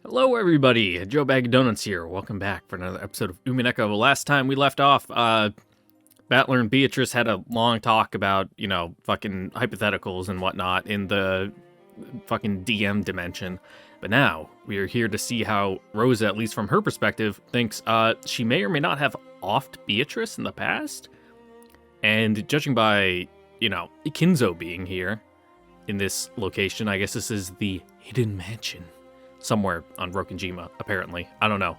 Hello, everybody. Joe Bag of Donuts here. Welcome back for another episode of Umineko. Last time we left off, Battler and Beatrice had a long talk about, fucking hypotheticals and whatnot in the fucking DM dimension. But now, we are here to see how Rosa, at least from her perspective, thinks she may or may not have offed Beatrice in the past. And judging by, Kinzo being here in this location, I guess this is the Hidden Mansion. Somewhere on Rokenjima, apparently. I don't know.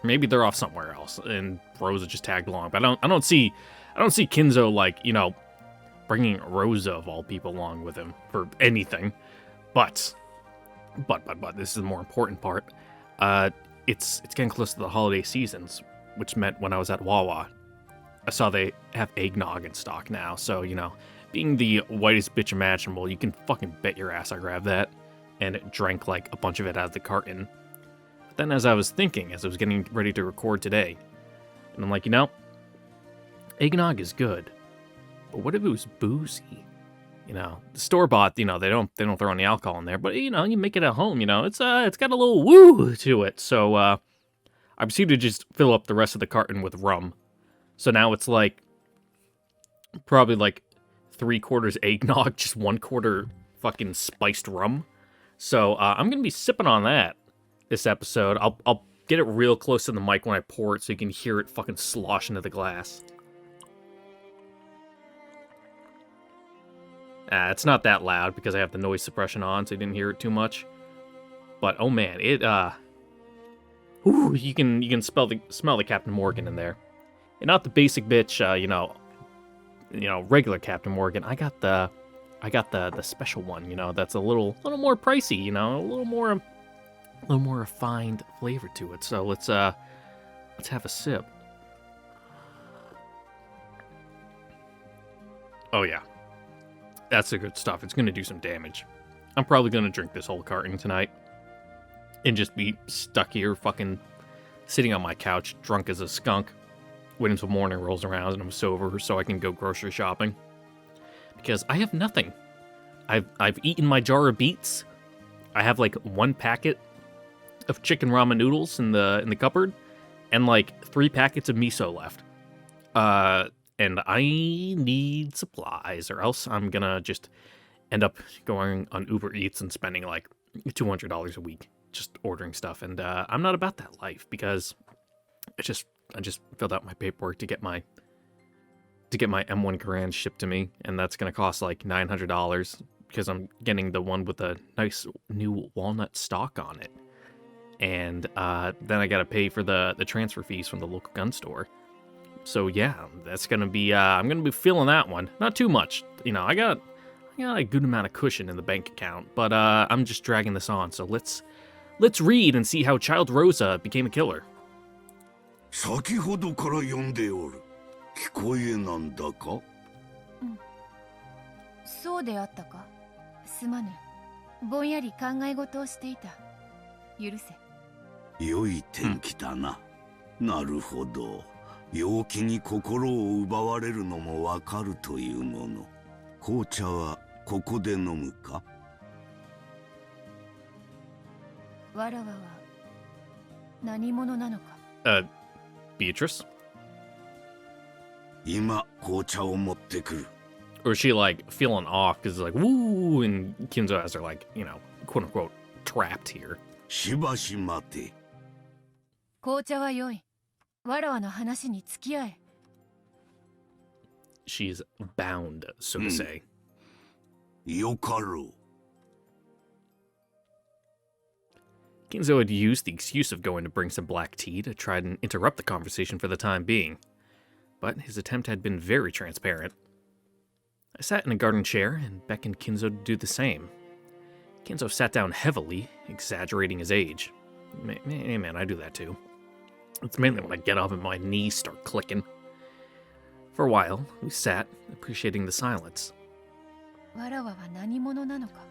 Maybe they're off somewhere else, and Rosa just tagged along. But I don't see Kinzo bringing Rosa of all people along with him for anything. But this is the more important part. It's getting close to the holiday seasons, which meant when I was at Wawa, I saw they have eggnog in stock now. So being the whitest bitch imaginable, you can fucking bet your ass I grabbed that. And drank like a bunch of it out of the carton. But then as I was getting ready to record today, and I'm like, eggnog is good, but what if it was boozy? The store-bought, they don't throw any alcohol in there, but you make it at home, it's got a little woo to it. So I proceeded to just fill up the rest of the carton with rum. So now it's like probably like 3/4 eggnog, just 1/4 fucking spiced rum. So I'm going to be sipping on that this episode. I'll get it real close to the mic when I pour it so you can hear it fucking slosh into the glass. It's not that loud because I have the noise suppression on, so you didn't hear it too much. But oh man, it you can smell the Captain Morgan in there. And not the basic bitch, regular Captain Morgan. I got the special one, that's a little more pricey, a little more refined flavor to it. So let's have a sip. Oh yeah, that's the good stuff. It's gonna do some damage. I'm probably gonna drink this whole carton tonight and just be stuck here, fucking sitting on my couch, drunk as a skunk, waiting until morning rolls around and I'm sober so I can go grocery shopping. Because I have nothing. I've eaten my jar of beets. I have like 1 packet of chicken ramen noodles in the cupboard, and like 3 packets of miso left. And I need supplies, or else I'm gonna just end up going on Uber Eats and spending like $200 a week just ordering stuff. And I'm not about that life because I just filled out my paperwork to get my M1 Garand shipped to me, and that's going to cost like $900 because I'm getting the one with a nice new walnut stalk on it. And then I got to pay for the transfer fees from the local gun store. So yeah, that's going to be, I'm going to be feeling that one. Not too much. I got a good amount of cushion in the bank account, but I'm just dragging this on. So let's read and see how Child Rosa became a killer. 先ほどから読んでおる。聞こえなんだか？そうであったか。すまぬ。ぼんやり考え事をしていた。許せ。良い天気だな。なるほど。陽気に心を奪われるのもわかるというもの。紅茶はここで飲むか？わらわは何者なのか。Beatrice? 今紅茶を持ってくる。 Or is she like feeling off because it's like, woo, and Kinzo has her like, quote unquote, trapped here. しばし待て。紅茶は良い。わらわの話に付き合え。She's bound, so to say. よかろう。 Kinzo had used the excuse of going to bring some black tea to try and interrupt the conversation for the time being. But his attempt had been very transparent. I sat in a garden chair and beckoned Kinzo to do the same. Kinzo sat down heavily, exaggerating his age. Hey man, I do that too. It's mainly when I get up and my knees start clicking. For a while, we sat, appreciating the silence. わらわは何者なのか。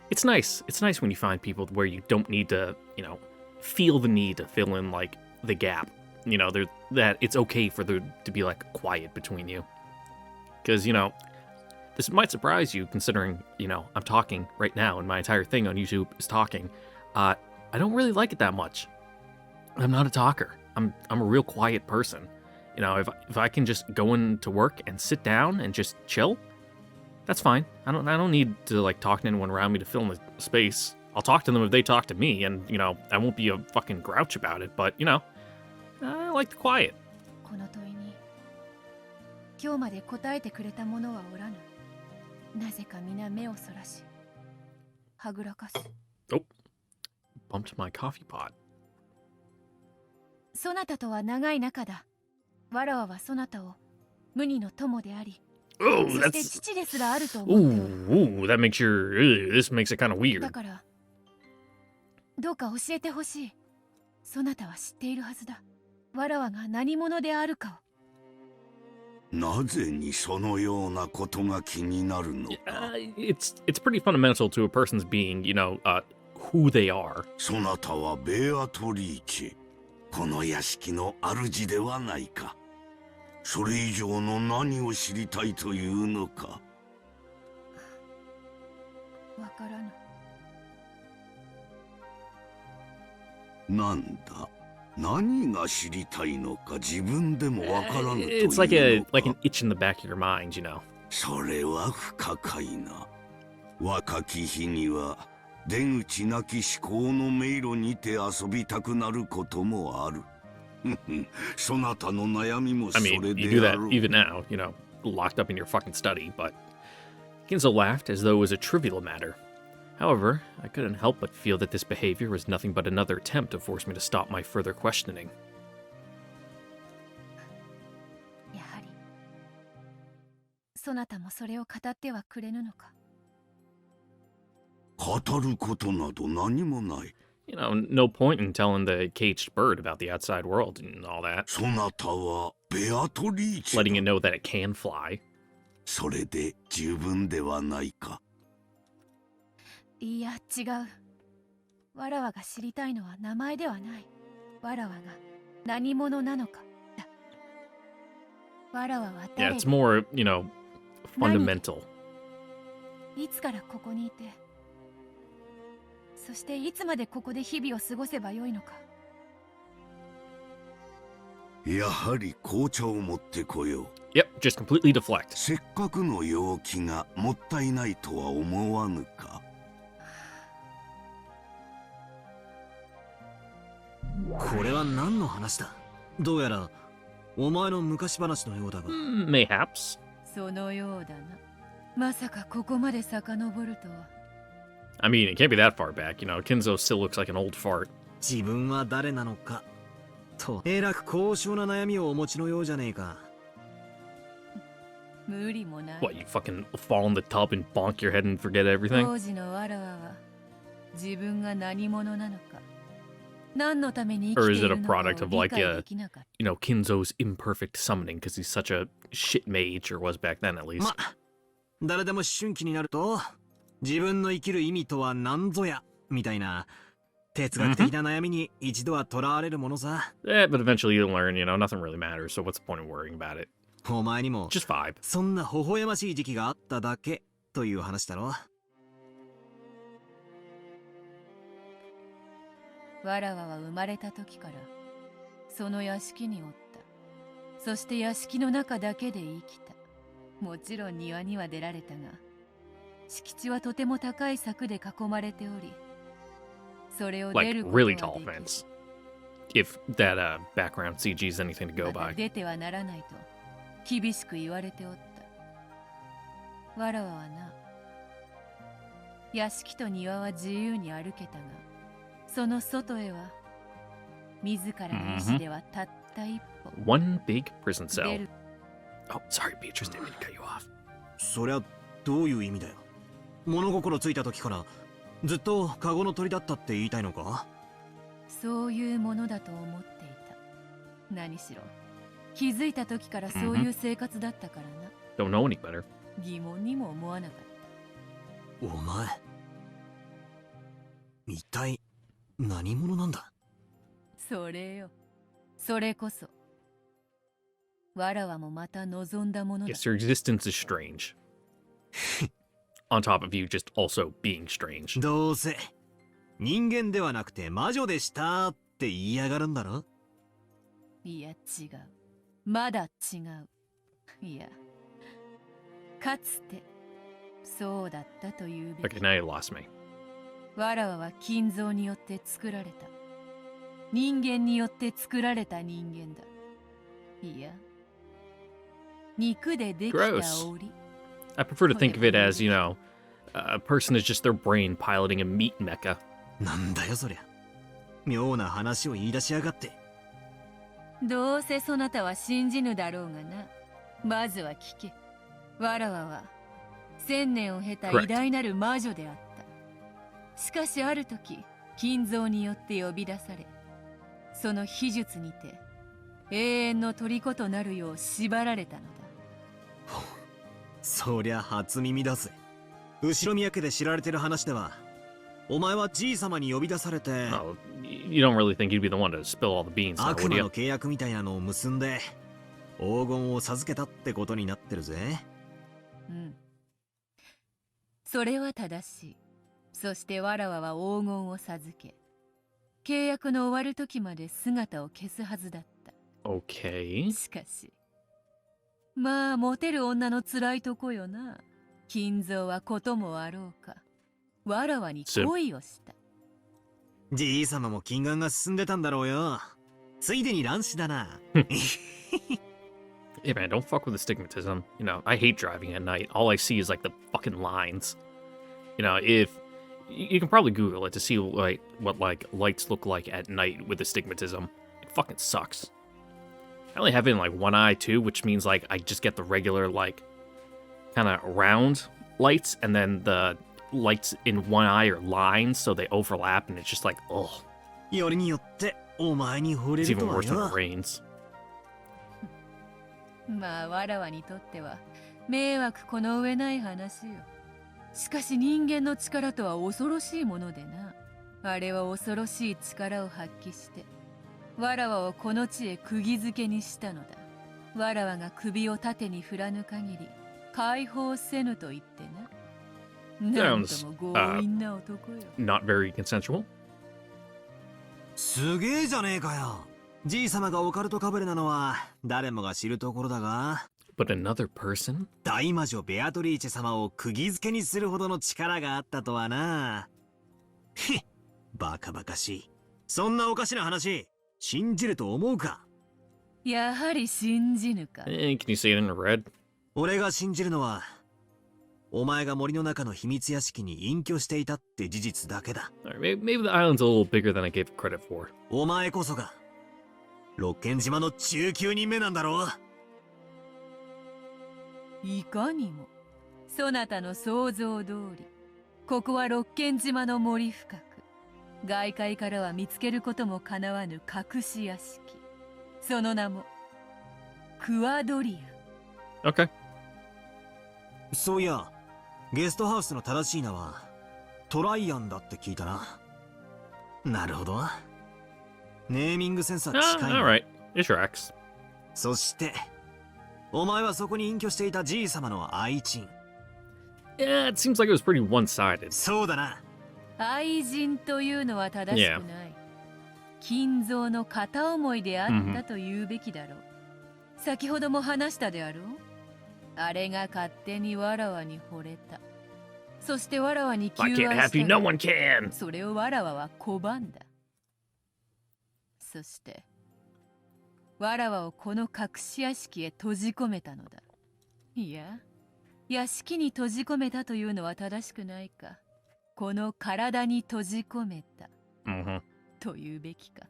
It's nice. It's nice when you find people where you don't need to, feel the need to fill in, like, the gap. That it's okay for there to be, like, quiet between you. Because, this might surprise you, considering, I'm talking right now, and my entire thing on YouTube is talking. I don't really like it that much. I'm not a talker. I'm a real quiet person. You know, if I can just go into work and sit down and just chill, that's fine. I don't need to like talk to anyone around me to fill in the space. I'll talk to them if they talk to me, and you know, I won't be a fucking grouch about it. But you know, I like the quiet. この問いに今日まで答えてくれた者はおらぬ。なぜか皆目をそらし、はぐらかす。Oh, bumped my coffee pot. そなたとは長い仲だ。わらわはそなたを無二の友であり、Oh, そして that's 父ですらあると思っておる。 ooh, that makes this makes it kind of weird. だからどうか教えてほしい。そなたは知っているはずだ。わらわが何者であるかを。なぜにそのようなことが気になるのか。It's pretty fundamental to a person's being, you know, who they are. そなたはベアトリーチェ、この屋敷の主ではないか。それ以上の何を知りたいというのか。わからぬ。なんだ、何が知りたいのか自分でもわからぬというの It's か。 like an itch in the back of your mind, you know. それは不可解な。若き日には出口なき思考の迷路にて遊びたくなることもある。そなたの悩みも I それ mean, you do であ that ろう。 even now, you know, locked up in your fucking study, but Ginzo laughed as though it was a trivial matter. However, I couldn't help but feel that this behavior was nothing but another attempt to force me to stop my further questioning. やはりそなたもそれを語ってはくれぬのか。語ることなど何もない。 You know, no point in telling the caged bird about the outside world and all that. そなたはベアトリーチェ Letting だ。 it know that it can fly. それで十分ではないか。いや違う。わらわが知りたいのは名前ではない。わらわが何者なのかだ。わらわは Yeah, 誰 it's で more, you know, fundamental. いつからここにいて、そしていつまでここで日々を過ごせばよいのか。やはり紅茶を持ってこよう。 Yep, just completely deflect. せっかくの陽気がもったいないとは思わぬか。これは何の話だ。どうやらお前の昔話のようだが。 Mayhaps. そのようだな。まさかここまで遡るとは。 I mean, it can't be that far back, you know. Kinzo still looks like an old fart. 自分は誰なのかとえらく高尚な悩みをお持ちのようじゃねえか。無理もない。 What, you fucking fall in the tub and bonk your head and forget everything? 当時のわらわは自分が何者なのか、何のために生 Or き is てい it a るのかを product of 理 like 解 a, できなかった。 you know, Kinzo's imperfect summoning because he's such a shit mage, or was back then at least. ま、誰でも思春期になると自分の生きる意味とは何ぞやみたいな哲学的な悩みに一度は囚われるものさ。But eventually you'll learn, you know, nothing really matters, so what's the point of worrying about it? お前にも Just vibe. そんな微笑ましい時期があっただけという話だろ。わらわは生まれた時からその屋敷におった。そして屋敷の中だけで生きた。もちろん庭には出られたが、敷地はとても高い柵で囲まれており、それを出 Like ることは really でき tall る。 fence. If that background CG is anything to go また by. 出てはならないと厳しく言われておった。わらわはな、屋敷と庭は自由に歩けたが、その外へは自らの意志ではたった一歩 One big prison 出 cell. る。 Oh, sorry, Beatrice, didn't mean to cut you off. そりゃどういう意味だよ。物心ついた時からずっとカゴの鳥だったって言いたいのか。そういうものだと思っていた。何しろ気づいた時からそういう生活だったからな。 Don't know any better. 疑問にも思わなかった。お前一体何者なんだ。それよ。それこそわらわもまた望んだものだ。 Yes, your existence is strange. On top of you just also being strange. どうせ人間ではなくて魔女でしたって言いやがるんだろ。いや違う。まだ違う。いや、かつてそうだったというべ Okay, き。 now you lost me. わらわは金蔵によって作られた。人間によって作られた人間だ。いや、肉でできた Gross. 檻。 I prefer to think of it as, you know, a person is just their brain piloting a meat mecha. なんだよそりゃ。妙な話を言い出しやがって。どうせそなたは信じぬだろうがな。まずは聞け。わらわは千年を経た Correct. 偉大なる魔女であった。しかしある時、金蔵によって呼び出され、その秘術にて永遠の虜となるよう縛られたのだ。そりゃ初耳だぜ。後ろ宮家で知られてる話では、お前はじい様に呼び出されて、 Oh, you don't really think you'd be the one to spill all the beans, now, 悪 would 魔 you? の契約みたいなのを結んで黄金を授けたってことになってるぜ。うん。それは正しい。そしてわらわは黄金を授け、契約の終わる時まで姿を消すはずだった。 Okay. しかし、まあモテる女の辛いとこよな。金蔵はこともあろうか、わらわに恋をした。じい様も金眼が進んでたんだろうよ。ついでに乱視だな。 Hey man, don't fuck with the stigmatism. You know, I hate driving at night. All I see is like the fucking lines. You know, if you can probably Google it to see like what like lights look like at night with astigmatism. It fucking sucks. I only have it in like one eye too, which means like I just get the regular like kind of round lights, and then the lights in one eye are lines, so they overlap, and it's just like, oh, よりによってお前に惚れ it's ると even は worse when よ it。rains. まあわらわにとっては迷惑この上ない話よ。しかし人間の力とは恐ろしいものでな。あれは恐ろしい力を発揮してわらわをこの地へ釘付けにしたのだ。わらわが首を縦に振らぬ限り解放せぬと言ってな。なんとも強引な男よ。 Not very consensual. すげえじゃねえかよ。じい様がオカルトかぶれなのは誰もが知るところだが、 But another person? 大魔女ベアトリーチェ様を釘付けにするほどの力があったとはな。へっ、バカバカしい。そんなおかしな話信じると思うか。やはり信じぬか。 Can you see it in red? 俺が信じるのは、お前が森の中の秘密屋敷に隠居していたって事実だけだ。 Alright, maybe the island's a little bigger than I gave it credit for. お前こそが六軒島の19人目なんだろう。いかにもそなたの想像通り、ここは六軒島の森深く、外界からは見つけることもかなわぬ隠し屋敷。その名もクワドリア。 Okay. そういや、ゲストハウスの正しい名はトライアンだって聞いたな。なるほど。ネーミングセンスは近いな。 Alright. It tracks. そしてお前はそこに隠居していたじい様の愛人。 Yeah, it seems like it was pretty one-sided. そうだな。愛人というのは正しくない。金蔵の片思いであったと言うべきだろう。先ほども話したであろう。あれが勝手にわらわに惚れた。そしてわらわに求 I 愛 can't have し you, た no が、 one can! それをわらわは拒んだ。そしてわらわをこの隠し屋敷へ閉じ込めたのだ。いや、屋敷に閉じ込めたというのは正しくないか。この体に閉じ込めた Mm-hmm. というべきか。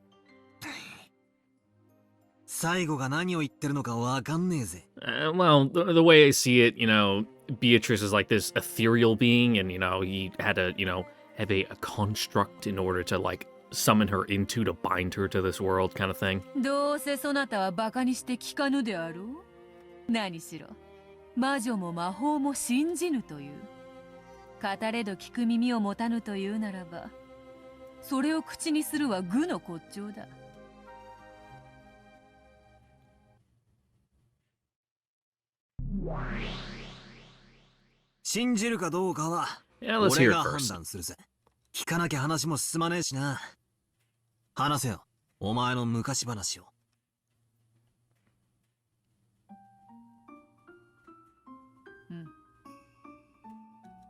最後が何を言ってるのかわかんねえぜ。Well, the way I see it, you know, Beatrice is like this ethereal being, and, you know, he had to, you know, have a construct in order to, like, summon her into to bind her to this world kind of thing. どうせそなたはバカにして聞かぬであろう。何しろ魔女も魔法も信じぬという。語れど聞く耳を持たぬというならば、それを口にするは愚の骨頂だ。信じるかどうかは Yeah, let's 俺 hear が it 判 first. 断するぜ。聞かなきゃ話も進まねえしな。話せよ、お前の昔話を。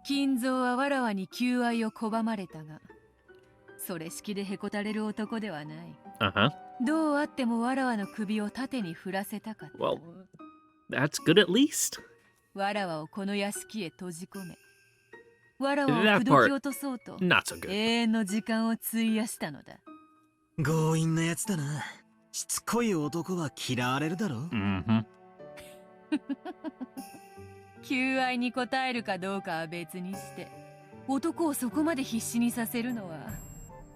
金蔵はわらわに求愛を拒まれたが、それ式でへこたれる男ではない。Uh-huh. どうあってもわらわの首を縦に振らせたかった。Well, that's good at least. わらわをこの屋敷へ閉じ込め、わらわを That 口説き落とそうと Not so good. 永遠の時間を費やしたのだ。強引なやつだな。しつこい男は嫌われるだろ。Mm-hmm. 求愛に応えるかどうかは別にして、男をそこまで必死にさせるのは、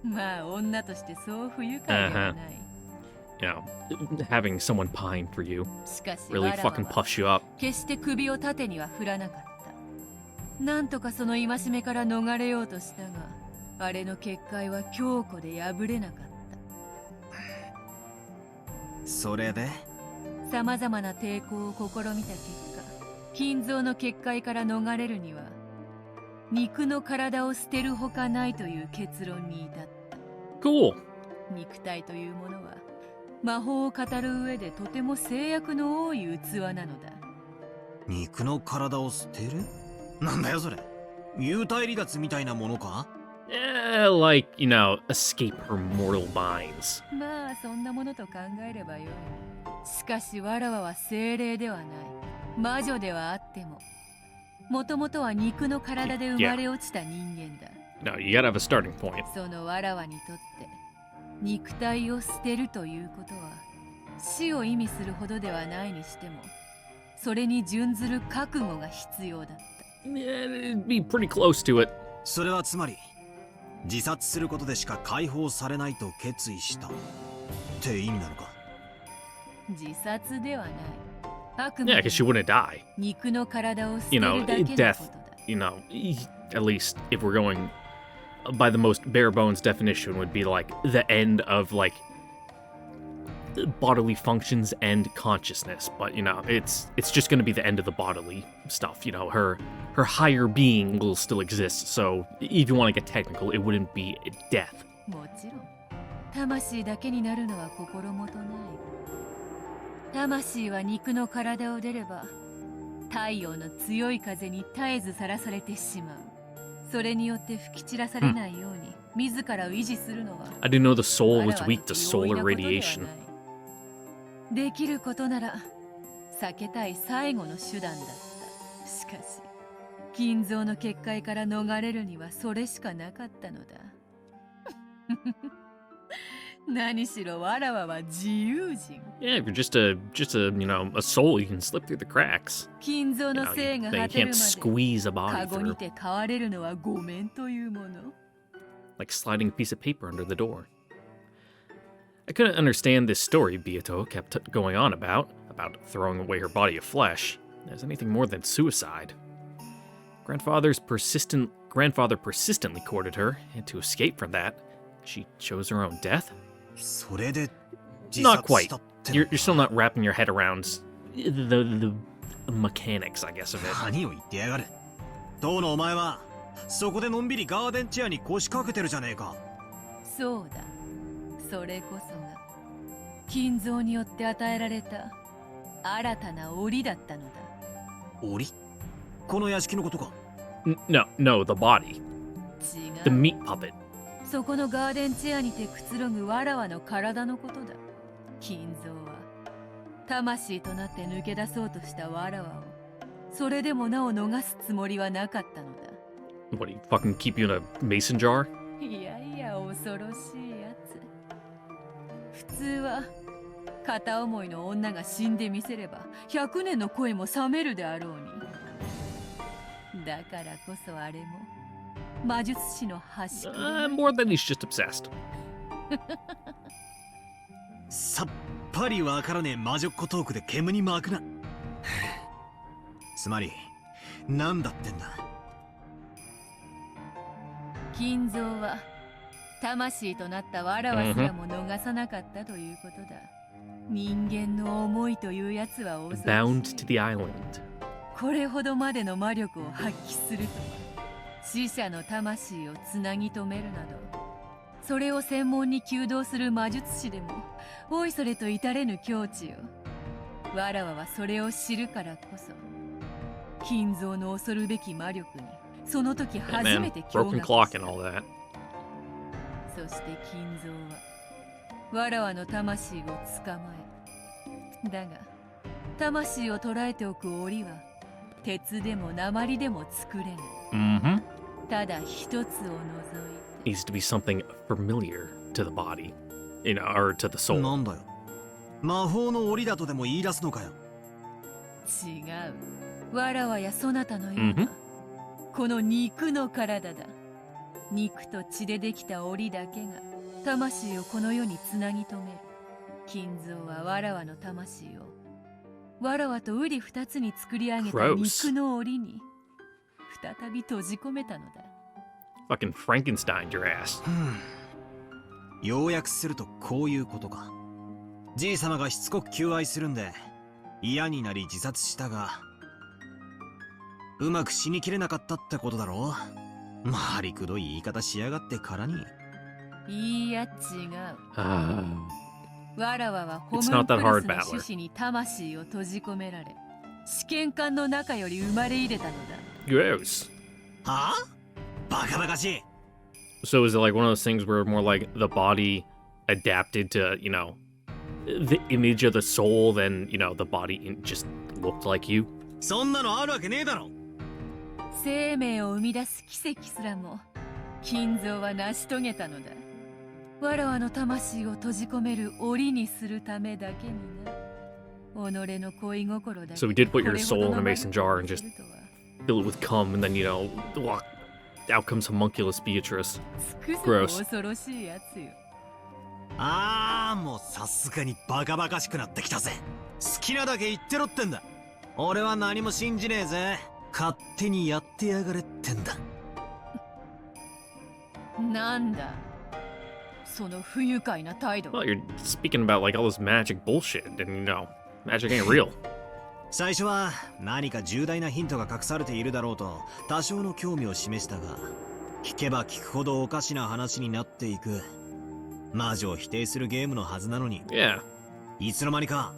まあ女としてそう不愉快ではない。You know, having someone pine for you しかし really わらわ fucking は puffs you up. 決して首を縦には振らなかった。なんとかその戒めから逃れようとしたが、あれの結界は強固で破れなかった。それでさまざまな抵抗を試みた結果、金蔵の結界から逃れるには肉の体を捨てるほかないという結論に至った。 Cool. 肉体というものは魔法を語る上でとても制約の多い器なのだ。肉の体を捨てる？なんだよそれ。幽体離脱みたいなものか？ Like, you know, escape her mortal binds. まあそんなものと考えればよい。しかしわらわは精霊ではない。魔女ではあっても、もともとは肉の体で生まれ落ちた人間だ。No, you gotta have a starting point. そのわらわにとって肉体を捨てるということは死を意味するほどではないにしても、それに準ずる覚悟が必要だった。 Yeah, it'd be pretty close to it. それはつまり自殺することでしか解放されないと決意したって意味なのか？自殺ではない。あく Yeah, ま because で she wouldn't die. 肉の体を捨て You る know, だけのことだ。 death, you know, at least if we're going by the most bare bones definition, would be like the end of like bodily functions and consciousness. But you know, it's just going to be the end of the bodily stuff. You know, her higher being will still exist. So if you want to get technical, it wouldn't be death. もちろん魂だけになるのは心もとない。魂は肉の体を出れば太陽の強い風に絶えずさらされてしまう。それによって吹き散らされないように自らを維持するのは I didn't know the soul was 我々 weak to の容易 solar なことではない。 radiation. できることなら避けたい最後の手段だった。しかし金蔵の結界から逃れるにはそれしかなかったのだ。何しろわらわは自由人。 Yeah, if you're just a you know a soul, you can slip through the cracks. 金蔵 You の know, 性 you が they 果てる can't まで squeeze a カ body ゴに through, て飼われるのはごめんというもの。 like sliding a piece of paper under the door. I couldn't understand this story Beato kept going on about throwing away her body of flesh as anything more than suicide. Grandfather persistently courted her, and to escape from that, she chose her own death? それで自 Not 殺し quite. たって You're still not wrapping your head around the mechanics, I guess, of it. 何を言ってやがる。当のお前はそこでのんびりガーデンチェアに腰掛けてるじゃねえか。そうだ。それこそが金蔵によって与えられた新たな檻だったのだ。檻？この屋敷のことか？ No, the body. 違 The う。 meat puppet. そこのガーデンチェアにてくつろぐわらわの体のことだ。金蔵は魂となって抜け出そうとしたわらわをそれでもなお逃すつもりはなかったのだ。 What, do you fucking keep you in a mason jar? いやいや恐ろしいやつ。普通は片思いの女が死んでみせれば100年の恋も冷めるであろうに。だからこそあれも魔術師の端くれ。 More than he's just obsessed. さっぱりわからねえ魔女っ子トークで煙に巻くな。つまり何だってんだ。金蔵は魂となったわらわすらも逃さなかったということだ。人間の思いというやつは恐ろ Bound し to い。 the island. これほどまでの魔力を発揮するとは。死者の魂をつなぎ止めるなど、それを専門に弓道する魔術師でもおいそれと至れぬ境地よ。わらわはそれを知るからこそ、金蔵の恐るべき魔力にその時 Yeah, 初 man. めて驚 Broken 愕 clock した。 and all that. そして金蔵はわらわの魂を捕まえ、だが魂を捉えておく檻は鉄でも鉛でも作れない。 Mm-hmm. ただ一つを除いて Needs to be something familiar to the body, you know, or to the soul. なんだよ。魔法の檻だとでも言い出すのかよ。違う。わらわやそなたのような、Mhm. この肉の体だ。肉と血でできた檻だけが魂をこの世につなぎ止める。金蔵はわらわの魂をわらわと瓜二つに作り上げた Gross. 肉の檻に再び閉じ込めたのだ。 Fucking Frankenstein your ass. 要約するとこういうことか。じい様がしつこく求愛するんで嫌になり自殺したが、うまく死にきれなかったってことだろう。まりくどい言い方しやがってからに。いや違う。 わらわはホ It's ム not ンク that ル hard, スの Battler. 種子に魂を閉じ込められ、試験管の中より生まれ入れたのだ。 Gross. はあ、バカバカしい。 So is it like one of those things where more like the body adapted to, you know, the image of the soul than, you know, the body just looked like you? そんなのあるわけねえだろ。生命を生み出す奇跡すらも金蔵は成し遂げたのだ。わらわの魂を閉じ込める檻にするためだけにな。己の恋心だけ So we did put your これほ soul ど in a の mason jar and 魔 just 力をするとは。 fill it with cum, and then, you know, out comes homunculus Beatrice. つくづく Gross. 恐ろしいやつよ。ああ、もうさすがにバカバカしくなってきたぜ。好きなだけ言ってろってんだ。俺は何も信じねえぜ。勝手にやってやがれってんだ。なんだその不愉快な態度。 Well, you're speaking about like all this magic bullshit, and you know, magic ain't real. 最初は何か重大なヒントが隠されているだろうと多少の興味を示したが、聞けば聞くほどおかしな話になっていく。魔女を否定するゲームのはずなのに、 Yeah. いつの間にか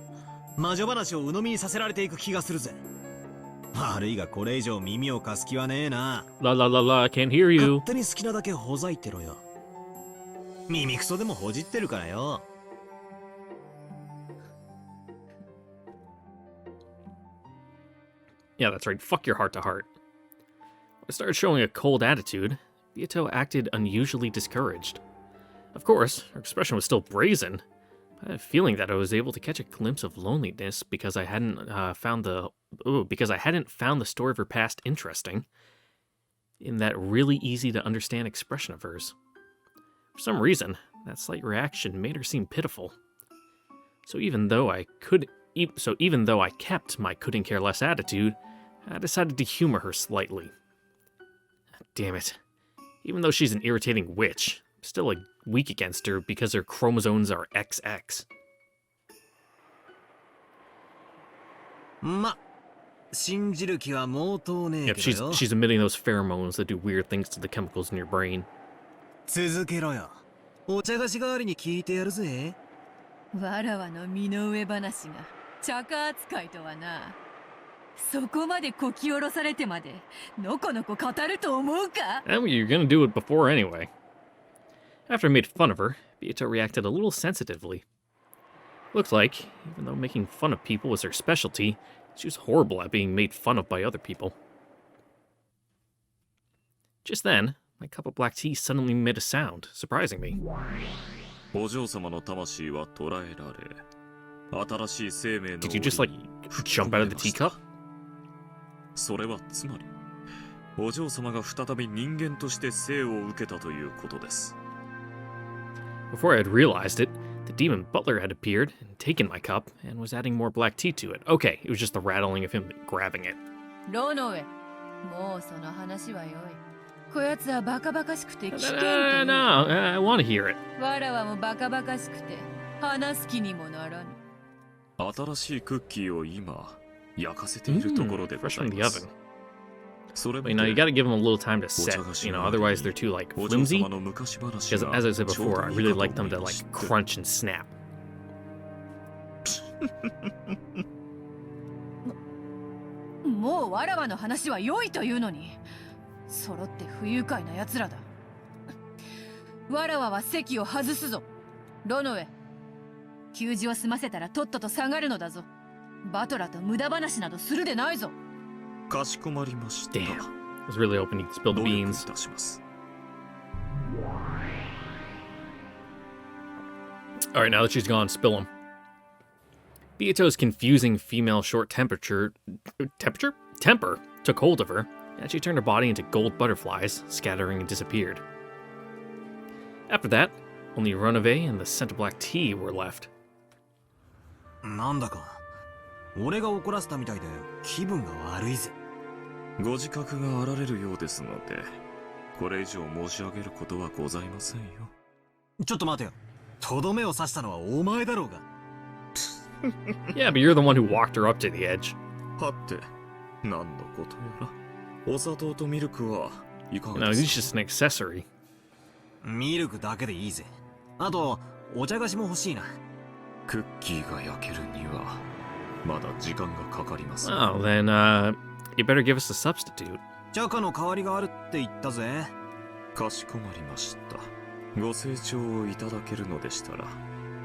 魔女話を鵜呑みにさせられていく気がするぜ。悪いがこれ以上耳を貸す気はねえな。 La la la la, I can't hear 勝 you. 手に好きなだけほざいてろよ。耳クソでもほじってるからよ。 Yeah, that's right. Fuck your heart to heart. When I started showing a cold attitude, Beato acted unusually discouraged. Of course, her expression was still brazen. I had a feeling that I was able to catch a glimpse of loneliness because I hadn't found the story of her past interesting. In that really easy to understand expression of hers. For some reason, that slight reaction made her seem pitiful. So even though I kept my couldn't care less attitude, I decided to humor her slightly. Damn it. Even though she's an irritating witch, I'm still weak against her because her chromosomes are XX. ま、信じる気は毛頭ねえ Yep, けどよ。 she's emitting those pheromones that do weird things to the chemicals in your brain. 続けろよ。お茶菓子代わりに聞いてやるぜ。わらわの身の上話が茶化扱いとはな。そこまでこき下ろされてまでのこのこ語ると思うか。 And you're gonna do it before anyway. After I made fun of her, Beato reacted a little sensitively. Looks like, even though making fun of people was her specialty, she was horrible at being made fun of by other people. Just then, my cup of black tea suddenly made a sound, surprising me. お嬢様の魂は捕らえられ、新しい生命の Did you just like 檻に吹き jump 込ま out れ of ま the した teacup? それはつまり、お嬢様が再び人間として生を受けたということです。Before I had realized it, the demon butler had appeared and taken my cup and was adding more black tea to it. Okay, it was just the rattling of him grabbing it. ロノウェ、もうその話はよい。こやつはバカバカしくて危険と No, I want to hear it. わらわもバカバカしくて話す気にもならぬ。新しいクッキーを今、焼かせているところでご fresh ざい from the ます oven.。But, you know, you gotta give them a little time to set, you know, otherwise they're too, like, flimsy. Because, as I said before, I really like them to, like, crunch and snap. もうわらわの話は良いというのに、揃って不愉快な奴らだ。わらわは席を外すぞ。ロノウェ、給仕を済ませたらとっとと下がるのだぞ。バトラと無駄話などするでないぞ。かしこまりました。 Damn. I was really hoping he'd spill the 努力 beans. いたします。 Alright, now that she's gone, spill them. Beato's confusing female temper took hold of her, and she turned her body into gold butterflies, scattering and disappeared. After that, only Runaway and the scent of black tea were left. なんだか俺が怒らせたみたいで気分が悪いぜ。ご自覚があられるようですので、これ以上申し上げることはございませんよ。ちょっと待てよ。とどめを刺したのはお前だろうが。Yeah, but you're the one who walked her up to the edge. はて、何のことやら。お砂糖とミルクはいか No, が he's です just an accessory. ミルクだけでいいぜ。あとお茶菓子も欲しいな。クッキーが焼けるにはまだ時間がかかります。 Oh, then, you better give us a substitute. チャカの代わりがあるって言ったぜ。かしこまりました。ご清聴をいただけるのでしたら、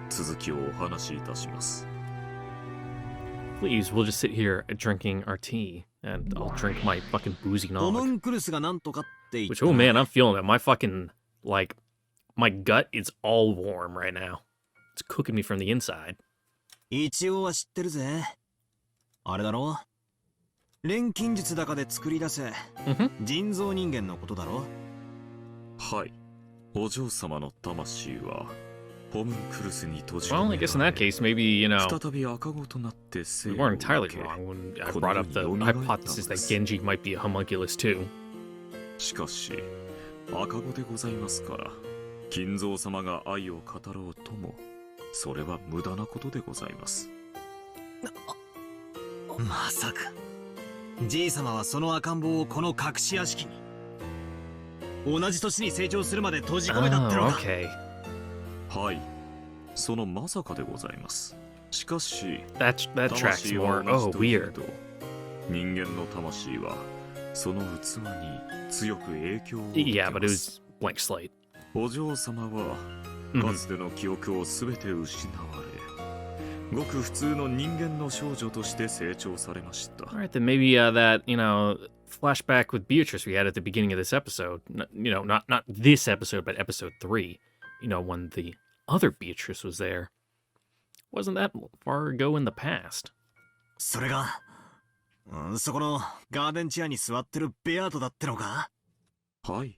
続きをお話しいたします。 Please, we'll just sit here drinking our tea, and I'll drink my fucking boozy ホム nog. ンクルスがなんとかって言っ Which, た。 oh man, I'm feeling it. My fucking, like, my gut is all warm right now. It's cooking me from the inside. 一応は知ってるぜ。あれだろ、錬金術高で作り出せ、Mm-hmm. 人造人間のことだろ。はい。お嬢様の魂はホムンクルスに閉じ Well, I guess in that case, maybe, you know, 再び赤子となって生 we を weren't 受 entirely け wrong when I brought up the hypothesis that Genji might be a homunculus too. しかし赤子でございますから、金蔵様が愛を語ろうともそれは無駄なことでございます。まさかじい様はその赤ん坊をこの隠し屋敷に同じ年に成長するまで閉じ込めたっての Oh, か。 okay. はい、そのまさかでございます。しかし That tracks 魂は more. 同 Oh, じといえ weird. ど、人間の魂はその器に強く影響を受け Yeah, but it ます。 was blank slate. お嬢様は Mhm. かつての記憶をすべて失われ、ごく普通の人間の少女として成長されました。 All right, then maybe that, you know, flashback with Beatrice we had at the beginning of this episode. You know, not this episode, but episode 3. You know, when the other Beatrice was there. Wasn't that far ago in the past? それが、そこのガーデンチェアに座ってるベアートだってのか。はい、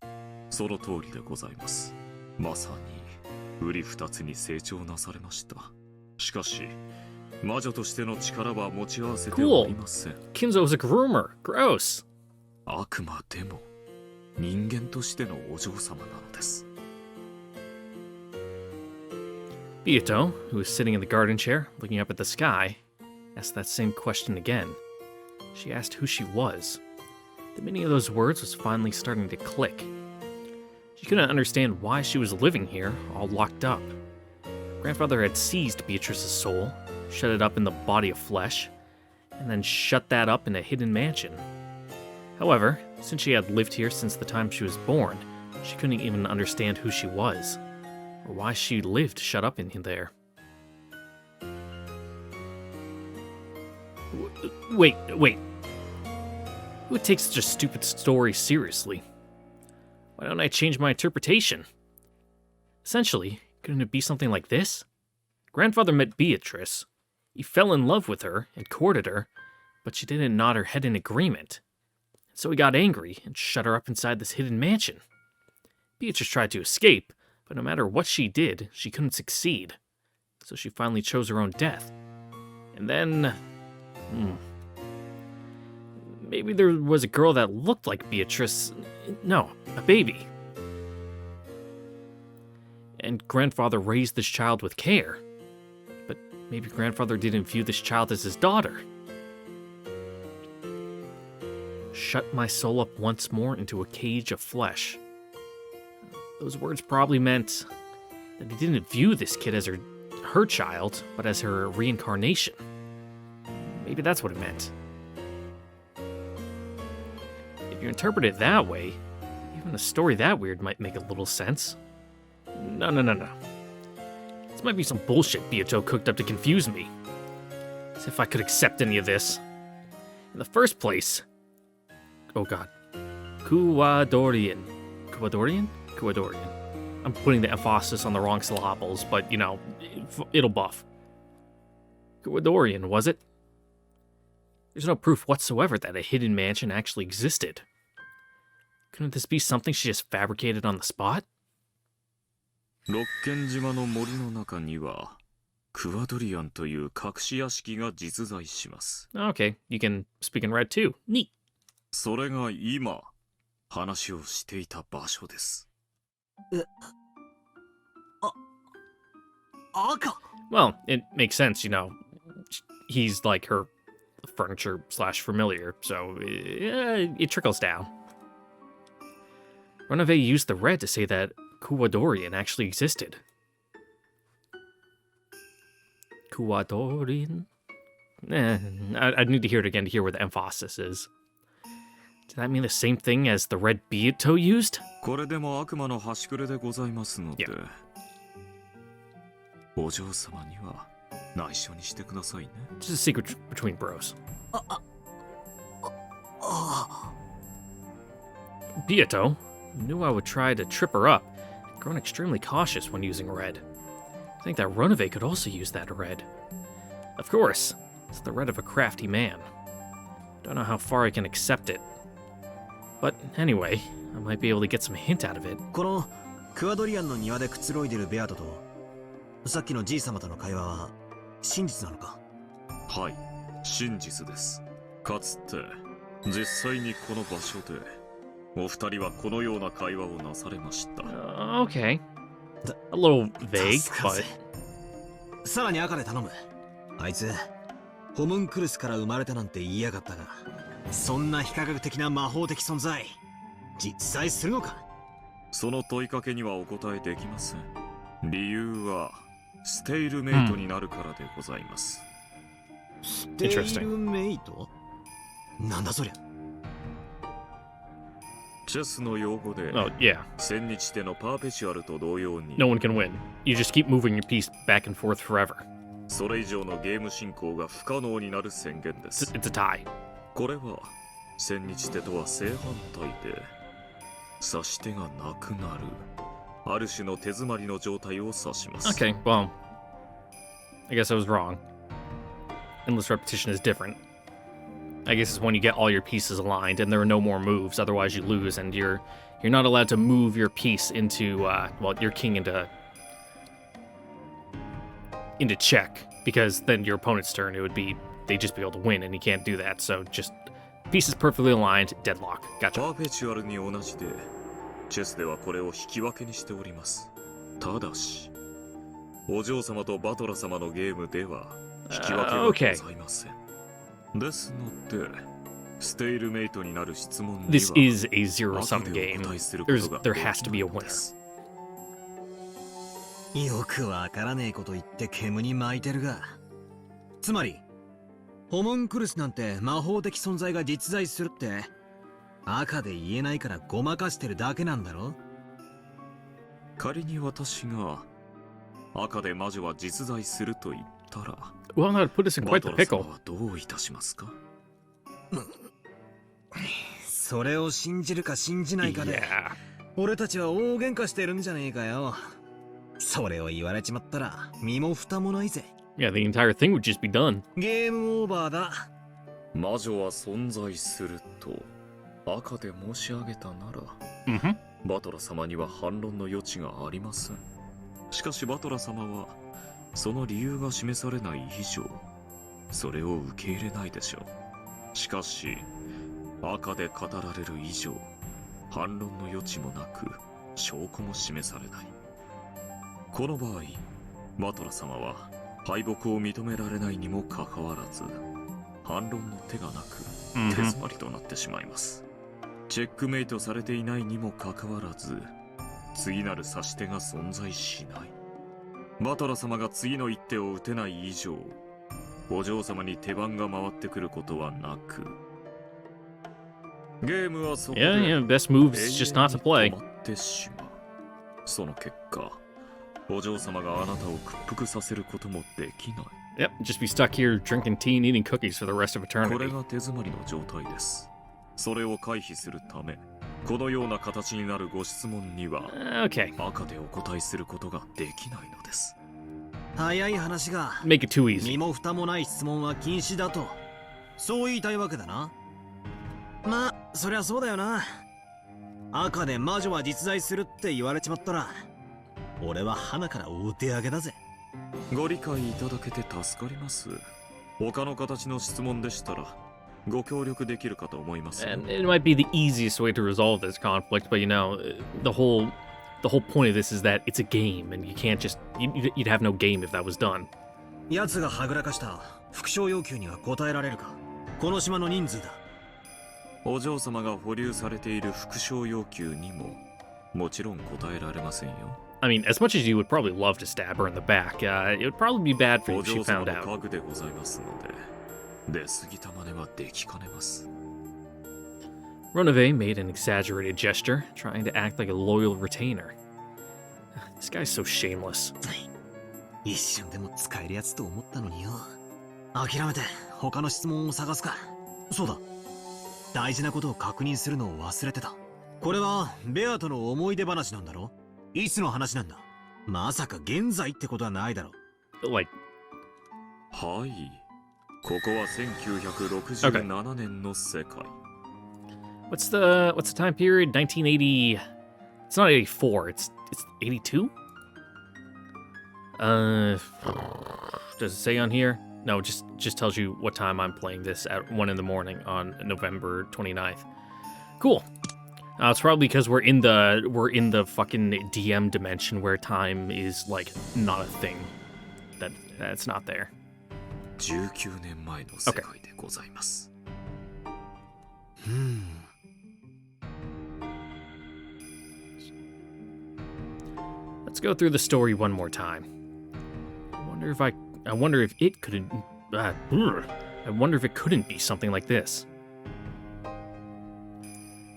その通りでございます。まさに瓜二つに成長なされました。しかし魔女としての力は持ち合わせておりません。 Kinzo was a groomer. Gross. あくまでも人間としてのお嬢様なのです。 Beato, who was sitting in the garden chair, looking up at the sky, asked that same question again. She asked who she was. The meaning of those words was finally starting to click. She couldn't understand why she was living here, all locked up. Grandfather had seized Beatrice's soul, shut it up in the body of flesh, and then shut that up in a hidden mansion. However, since she had lived here since the time she was born, she couldn't even understand who she was, or why she lived shut up in there. Wait. Who would take such a stupid story seriously? Why don't I change my interpretation? Essentially, couldn't it be something like this? Grandfather met Beatrice. He fell in love with her and courted her, but she didn't nod her head in agreement. So he got angry and shut her up inside this hidden mansion. Beatrice tried to escape, but no matter what she did, she couldn't succeed. So she finally chose her own death. And then... Maybe there was a girl that looked like Beatrice. No, a baby. And grandfather raised this child with care. But maybe grandfather didn't view this child as his daughter. shut my soul up once more into a cage of flesh. Those words probably meant that he didn't view this kid as her child, but as her reincarnation. Maybe that's what it meant. If you interpret it that way, even a story that weird might make a little sense. No. This might be some bullshit Beato cooked up to confuse me. As if I could accept any of this. In the first place... Oh god. Kuwadorian. I'm putting the emphasis on the wrong syllables, but, you know, it'll buff. Kuwadorian, was it? There's no proof whatsoever that a hidden mansion actually existed. Couldn't this be something she just fabricated on the spot? 六軒島の森の中にはクワドリアンという隠し屋敷が実在します。 Okay, you can speak in red too. Neat. それが今話をしていた場所です。赤 Well, it makes sense, you know. He's like her furniture / familiar, so it trickles down. Renove used the red to say that Kuwadorian actually existed. Kuwadorian? I'd need to hear it again to hear where the emphasis is. Does that mean the same thing as the red Beato used? これでも悪魔の端くれでございますので、お嬢様には内緒にしてくださいね。 Just a secret between bros. Beato knew I would try to trip her up, and grown extremely cautious when using red. I think that Renove could also use that red. Of course, it's the red of a crafty man. Don't know how far I can accept it. But anyway, I might be able to get some hint out of it. このクワドリアンの庭でくつろいでるベアトとさっきのじい様との会話は真実なのか？はい、真実です。かつて実際にこの場所でお二人はこのような会話をなされました。Okay. A little vague, but... さらに赤で頼む。あいつホムンクルスから生まれたなんて言いやがったが、そんな非科学的な魔法的存在実在するのか？その問いかけにはお答えできません。理由はステイルメイトになるからでございます。ステイルメイト？なんだそりゃ。チェスの用語で、Oh, yeah. 千日でのパーペチュアルと同様に、 No one can win. You just keep moving your piece back and forth forever. それ以上のゲーム進行が不可能になる宣言です。It's a tie. これは千日手とは正反対で、指し手がなくなる、ある種の手詰まりの状態を指します。Okay, well, I guess I was wrong. Endless repetition is different. I guess it's when you get all your pieces aligned and there are no more moves, otherwise you lose, and you're not allowed to move your piece into, well, your king into check, because then your opponent's turn, it would be, they'd just be able to win, and you can't do that, so just pieces perfectly aligned, deadlock. パ Gotcha. ーペチュアルに同じで、チェスではこれを引き分けにしております。ただし、お嬢様とバトラ様のゲームでは引き分けはございません。ですので、ステイルメイトになる質問には This is a zero-sum 後で game. お答えすることが There has to be a できるのです winner. よくわからねえこと言って煙に巻いてるが、つまりホモンクルスなんて魔法的存在が実在するって赤で言えないからごまかしてるだけなんだろ？仮に私が赤で魔女は実在すると言ったら、 Well, that put us in バ quite ト the ラ様 pickle. はどういたしますか？それを信じるか信じないかで、 Yeah. 俺たちは大喧嘩してるんじゃねえかよ。それを言われちまったら身も蓋もないぜ。 Yeah, the entire thing would just be done. ゲームオーバーだ。魔女は存在すると赤で申し上げたなら、 Mm-hmm. バトラ様には反論の余地がありません。しかしバトラ様はその理由が示されない以上、それを受け入れないでしょう。しかし赤で語られる以上、反論の余地もなく証拠も示されない。この場合、バトラ様は敗北を認められないにもかかわらず、反論の手がなく手詰まりとなってしまいます。チェックメイトされていないにもかかわらず、次なる指し手が存在しない。バトラ様が次の一手を打てない以上、お嬢様に手番が回ってくることはなく、ゲームはそこで best move is just not to 永 play. 遠に止まってしまう。その結果、お嬢様があなたを屈服させることもできない。Yep, just be stuck here drinking tea and eating cookies for the rest of これ eternity. が手詰まりの状態です。それを回避するため、このような形になるご質問には Okay, 赤でお答えすることができないのです。早い話が make it too easy. 身も蓋もない質問は禁止だと、そう言いたいわけだな。まあそりゃそうだよな。赤で魔女は実在するって言われちまったら、俺は鼻からお手上げだぜ。ご理解いただけて助かります。他の形の質問でしたらご協力できるかと思いますよ。 And it might be the easiest way to resolve this conflict, but you know, the whole point of this is that it's a game, and you can't just you'd have no game if that was done. 奴がはぐらかした副賞要求には答えられるか。この島の人数だ。お嬢様が保留されている副賞要求にももちろん答えられませんよ。I mean, as much as you would probably love to stab her in the back, it would probably be bad for you お if she 嬢様 found の out. 家具でございますので、出過ぎた真似はできかねます。Renove made an exaggerated gesture, trying to act like a loyal retainer. This guy's so shameless. 一瞬でも使えるやつと思ったのによ。諦めて他の質問を探すか。そうだ、大事なことを確認するのを忘れてた。これはベアとの思い出話なんだろ。いつの話なんだ。まさか現在ってことはないだろ。 Like, はい。ここは1967年の世界。what's the time period? 1980. It's not 84. It's 82. Does it say on here? No, it just tells you what time I'm playing this at 1 in the morning on November 29th. Cool. It's probably because we're in the fucking DM dimension where time is like not a thing. That's not there. 19年前の世界でございます。Let's go through the story one more time. I wonder if it couldn't be something like this.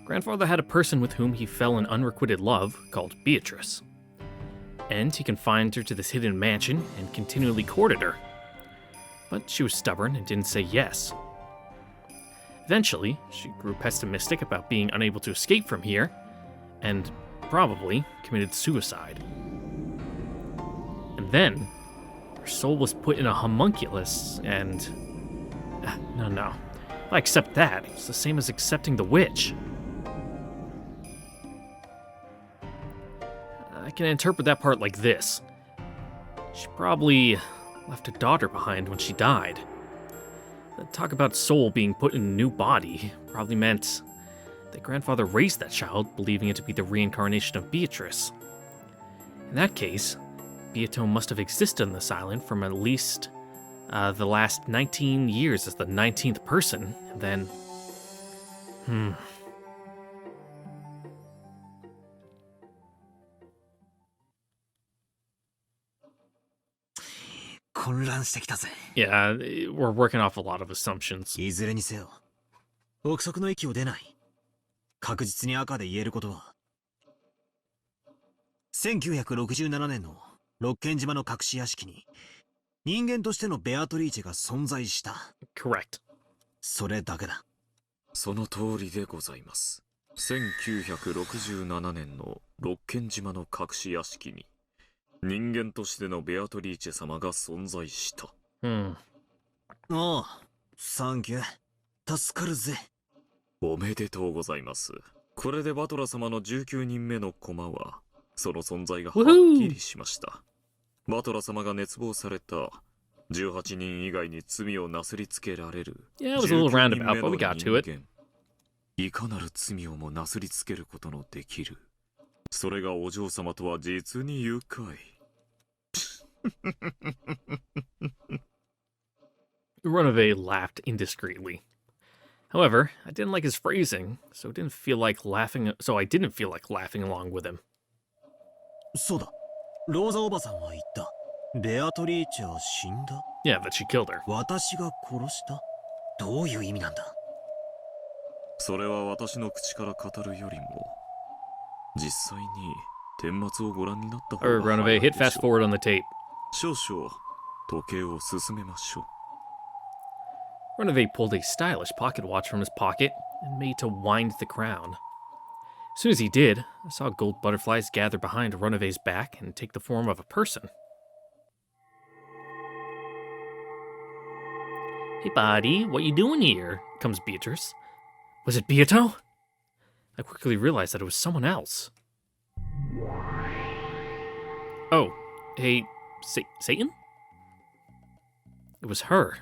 Grandfather had a person with whom he fell in unrequited love called Beatrice. And he confined her to this hidden mansion and continually courted her. But she was stubborn and didn't say yes. Eventually, she grew pessimistic about being unable to escape from here, and probably committed suicide. And then, her soul was put in a homunculus, and... No. If I accept that, it's the same as accepting the witch. I can interpret that part like this. She probably left a daughter behind when she died. The talk about soul being put in a new body probably meant that grandfather raised that child, believing it to be the reincarnation of Beatrice. In that case, Beato must have existed on this island from at least the last 19 years as the 19th person, and then... Yeah, we're working off a lot of assumptions. いずれにせよ、憶測の域を出ない。確実に赤で言えることは、1967年の六軒島の隠し屋敷に人間としてのベアトリーチェが存在した。Correct. それだけだ。その通りでございます。1967年の六軒島の隠し屋敷に人間としてのベアトリーチェ様が存在した。ああ、サンキュー。助かるぜ。おめでとうございます。これでバトラ様の19人目の駒は、その存在がはっきりしました。バトラ様が熱望された18人以外に罪をなすりつけられるYeah, it was a little 19人 roundabout, 目 but の we 人 got to it. 間。いかなる罪をもなすりつけることのできる。それがお嬢様とは実に愉快。Renove laughed indiscreetly. However, I didn't like his phrasing, so I didn't feel like laughing along with him. そうだ。ローザおばさんは言った。ベアトリーチェは死んだ。 Yeah, that she killed her. 私が殺した？どういう意味なんだ？それは私の口から語るよりも、実際に顛末をご覧になった方 Alright, が Runaway, hit fast forward on the tape. 少々時計を進めましょう。 Runaway pulled a stylish pocket watch from his pocket and made to wind the crown. As soon as he did, I saw gold butterflies gather behind Runaway's back and take the form of a person. Hey buddy, what you doing here? Comes Beatrice. Was it Beato? I quickly realized that it was someone else. Oh, hey, Satan? It was her.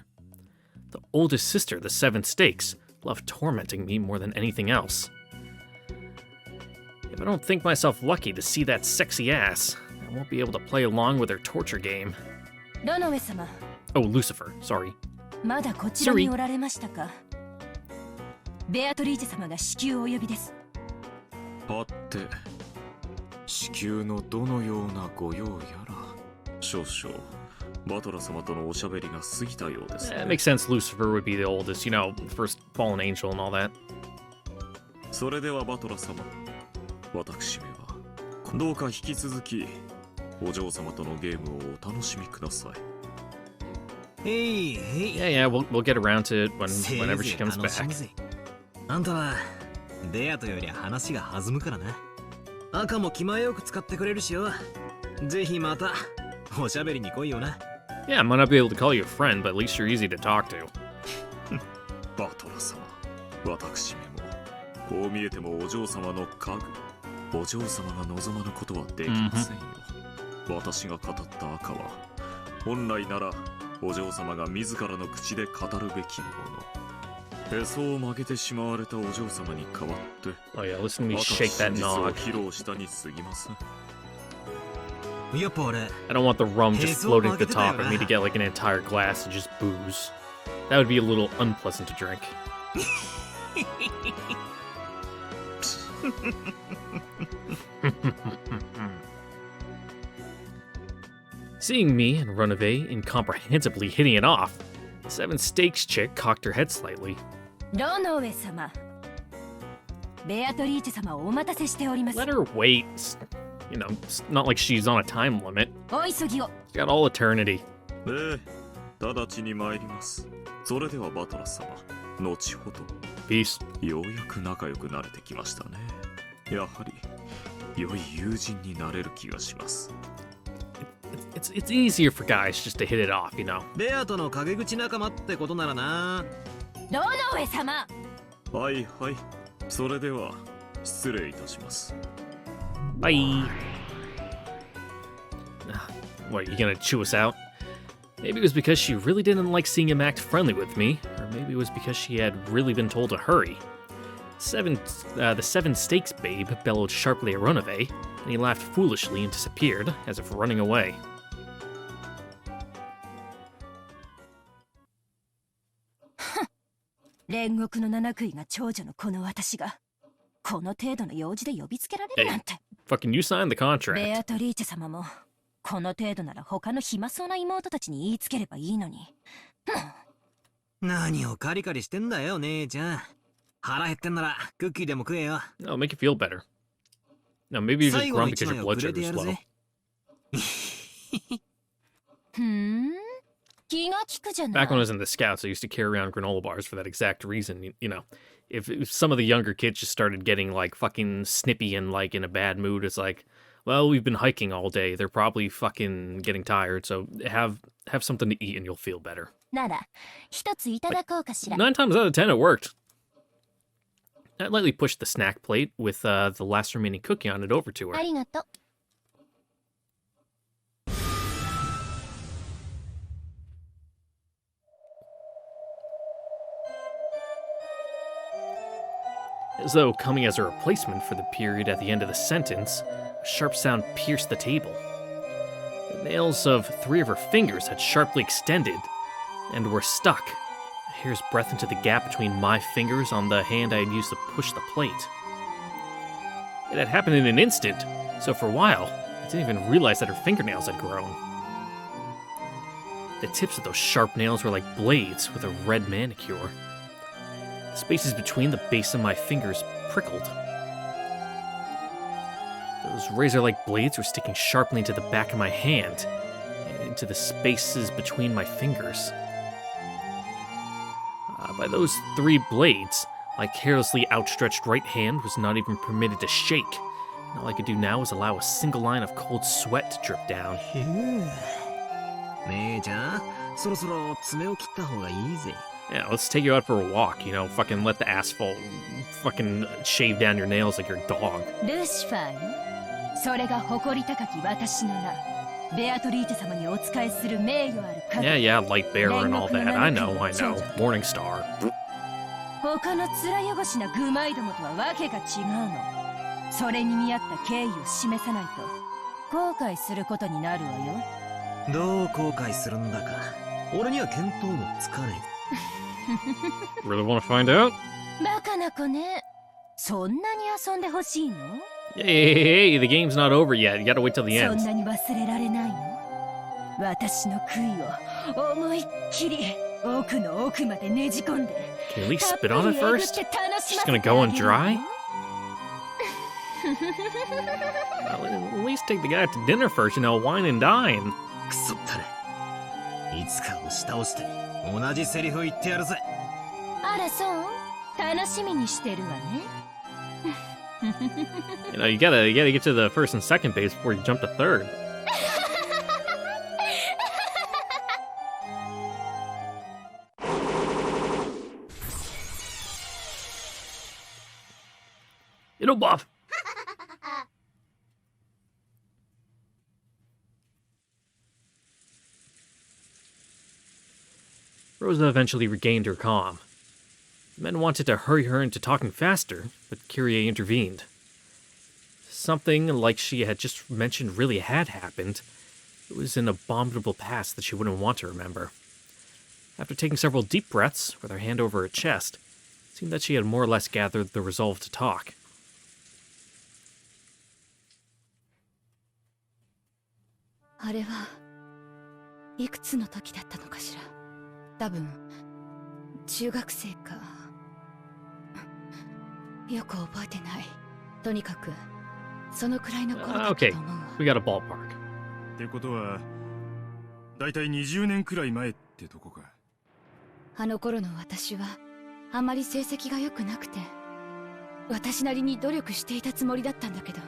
The oldest sister of the Seven Stakes, loved tormenting me more than anything else. If I don't think myself lucky to see that sexy ass, I won't be able to play along with her torture game. ロノウェ様、 Oh, Lucifer, sorry. まだこちらにおられましたか。ベアトリーチェ様が至急お呼びです。はて、至急のどのようなご用やら、少々バトラ様とのおしゃべりが過ぎたようですね。It makes sense Lucifer would be the oldest, you know, first fallen angel and all that. それではバトラ様、私めはどうか引き続きお嬢様とのゲームをお楽しみください。Hey, Yeah, we'll get around to it whenever she comes back. あんたはベアトより話が弾むからな。赤も気前よく使ってくれるしよ。ぜひまたおしゃべりに来いよな。Yeah, I might not be able to call you a friend, but at least you're easy to talk to. バトラ様、私めもこう見えてもお嬢様の家具、お嬢様が望まぬことはできませんよ。私が語った赤は本来ならお嬢様が自らの口で語るべきもの。へそを曲げてしまわれたお嬢様に代わって、 Oh yeah, listen to me shake that 実を nog. 披露したに過ぎません。やっぱ俺 I don't want the rum just floating at the top. I need to get like an entire glass of just booze. That would be a little unpleasant to drink. Seeing me and Runaway incomprehensibly hitting it off, the Seven Stakes chick cocked her head slightly. ロノウェ様、ベアトリーチェ様をお待たせしております。 Let her wait. You know, it's not like she's on a time limit. お急ぎを。 She's got all eternity. ええ、直ちに参ります。それではバトラ様、後ほど。 Peace. ようやく仲良くなれてきましたね。やはり良い友人になれる気がします。It's easier for guys just to hit it off, you know. ベアトの陰口仲間ってことならな。ロノウェ様。はいはい。それでは失礼いたします。Bye. What, are you gonna chew us out? Maybe it was because she really didn't like seeing him act friendly with me, or maybe it was because she had really been told to hurry. The Seven Stakes babe bellowed sharply at Runaway, and he laughed foolishly and disappeared, as if running away. 煉獄の七杭が長女のこの私がこの程度の用事で呼びつけられるなんて。 Fucking you signed the ベ contract. アトリーチェ様もこの程度なら他の暇そうな妹たちに言いつければいいのに。何をカリカリしてんだよ姉ちゃん。腹減ってんならクッキーでも食えよ。 That'll make you feel better. No, maybe you're just 最後の grumpy 一 because 枚 your を blood くれて sugar's やる low. ぜ。気が利くじゃない。 Back when I was in the Scouts, I used to carry around granola bars for that exact reason. You know, if some of the younger kids just started getting like fucking snippy and like in a bad mood, it's like, well, we've been hiking all day. They're probably fucking getting tired, so have something to eat and you'll feel better. なら一ついただこうかしら。 9 times out of 10, it worked. I lightly pushed the snack plate with the last remaining cookie on it over to あ her. りがとう。 As though coming as a replacement for the period at the end of the sentence, a sharp sound pierced the table. The nails of 3 of her fingers had sharply extended and were stuck, hair's breadth into the gap between my fingers on the hand I had used to push the plate. It had happened in an instant, so for a while, I didn't even realize that her fingernails had grown. The tips of those sharp nails were like blades with a red manicure. The spaces between the base of my fingers prickled. Those razor-like blades were sticking sharply into the back of my hand, and into the spaces between my fingers. By those 3 blades, my carelessly outstretched right hand was not even permitted to shake, and all I could do now was allow a single line of cold sweat to drip down. 姉ちゃん、そろそろ爪を切った方がいいぜ。 Yeah, let's take you out for a walk, you know, fucking let the asphalt fucking shave down your nails like your dog. ルシファーよ。それが誇り高き私の名。ベアトリーチェ様にお仕えする名誉ある方。 Yeah, yeah, light bearer and all that. I know. Morning Star. 他の面汚しな愚昧どもとはわけが違うの。それに見合った敬意を示さないと後悔することになるわよ。どう後悔するんだか。俺には見当もつかね Really want to find out? バカな子ね。そんなに遊んでほしいの？ Hey, the game's not over yet. You gotta wait till the そ end. んなに忘れられないの？私の悔いを思いっきり奥の奥までねじ込んで。 Can you at least spit on it first? Just gonna go and dry? Well, at least take the guy to dinner first, you know, wine and dine. え。くそったれ。いつか押し倒して同じセリフ言ってやるぜ。あらそう？楽しみにしてるわね。You know, you gotta get to the first and second base before you jump to third. It'll buff. Rosa eventually regained her calm. The men wanted to hurry her into talking faster, but Kyrie intervened. Something like she had just mentioned really had happened. It was an abominable past that she wouldn't want to remember. After taking several deep breaths, with her hand over her chest, it seemed that she had more or less gathered the resolve to talk. あれはいくつの時だったのかしら。多分中学生か。よく覚えてない。とにかくそのくらいの頃だったと思うわ。We got a ballpark. ってことはだいたい20年くらい前ってとこか。あの頃の私はあまり成績が良くなくて、私なりに努力していたつもりだったんだけど、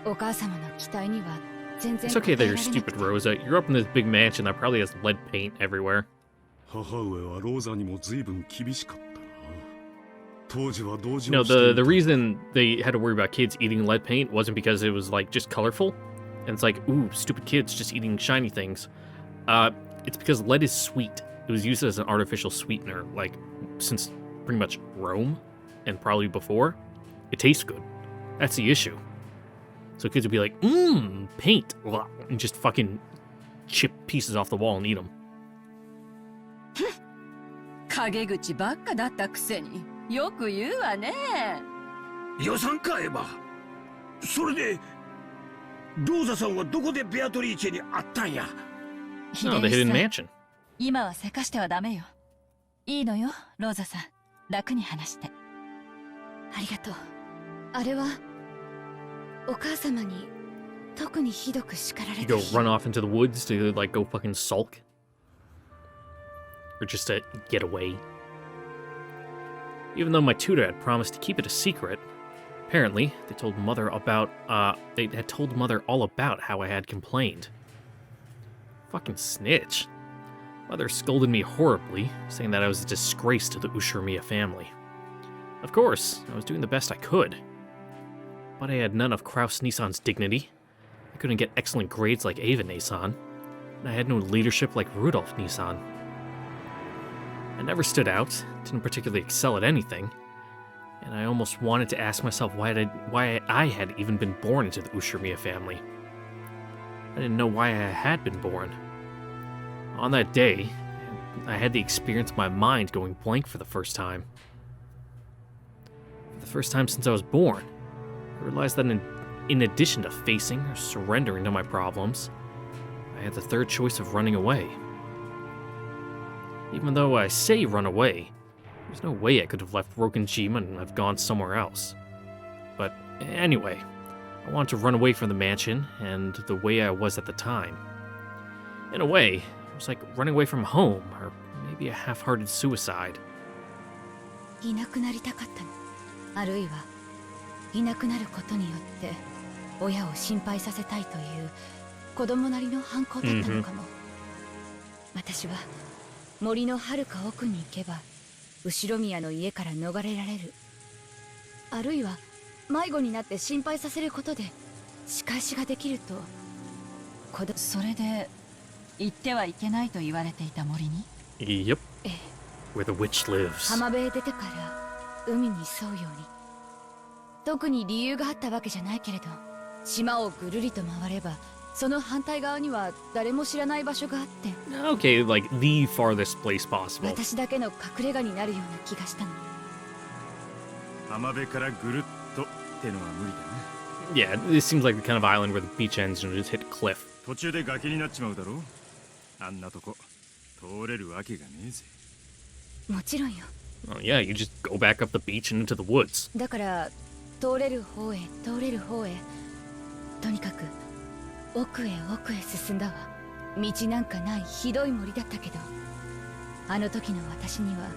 お母様の期待には全然 It's okay that you're stupid, Rosa. You're up in this big mansion that probably has lead paint everywhere. 母上はローザにも随分厳しかったな。当時は同時 No, the reason they had to worry about kids eating lead paint wasn't because it was like just colorful, and it's like, ooh, stupid kids just eating shiny things. It's because lead is sweet. It was used as an artificial sweetener, like since pretty much Rome, and probably before. It tastes good. That's the issue. So kids would be like, paint, and just fucking chip pieces off the wall and eat them. 陰口ばっかだったくせによく言うわね。予算かエヴァ。それでローザさんはどこでベアトリーチェに会ったんや。 No, the hidden mansion. 今はせかしてはダメよ。いいのよ、ローザさん。楽に話して。ありがとう。あれはお母様に特にひどく叱られ You た go 日。 run off into the woods to like go fucking sulk, or just to get away. Even though my tutor had promised to keep it a secret, apparently they told mother about they had told mother all about how I had complained. Fucking snitch. Mother scolded me horribly, saying that I was a disgrace to the Ushirimiya family. Of course, I was doing the best I could. But I had none of Kraus Nissan's dignity. I couldn't get excellent grades like Ava Nissan, and I had no leadership like Rudolf Nissan. I never stood out, didn't particularly excel at anything, and I almost wanted to ask myself why I had even been born into the Ushirimiya family. I didn't know why I had been born. On that day, I had the experience of my mind going blank for the first time. For the first time since I was born, I realized that in addition to facing or surrendering to my problems, I had the third choice of running away. Even though I say run away, there's no way I could have left Rokenjima and have gone somewhere else. But anyway, I wanted to run away from the mansion and the way I was at the time. In a way, it was like running away from home, or maybe a half-hearted suicide. いなくなりたかったの。あるいはいなくなることによって親を心配させたいという子供なりの反抗だったのかも。私は森の遥か奥に行けば後宮の家から逃れられる。あるいは迷子になって心配させることで仕返しができると。それで行ってはいけないと言われていた森に。Yep. Where the witch lives. 浜辺へ出てから海に沿うように。特に理由があったわけじゃないけれど、島をぐるりと回ればその反対側には誰も知らない場所があって。Okay, like the farthest place possible. 私だけの隠れ家になるような気がしたの。浜辺からぐるっとってのは無理だね。Yeah, this seems like the kind of island where the beach ends and you just hit a cliff. 途中で崖になっちまうだろう。あんなとこ通れるわけがねえぜ。もちろんよ。Oh yeah, you just go back up the beach and into the woods. だから通れる方へ通れる方へ、とにかく奥へ奥へ進んだわ。道なんかないひどい森だったけど、あの時の私には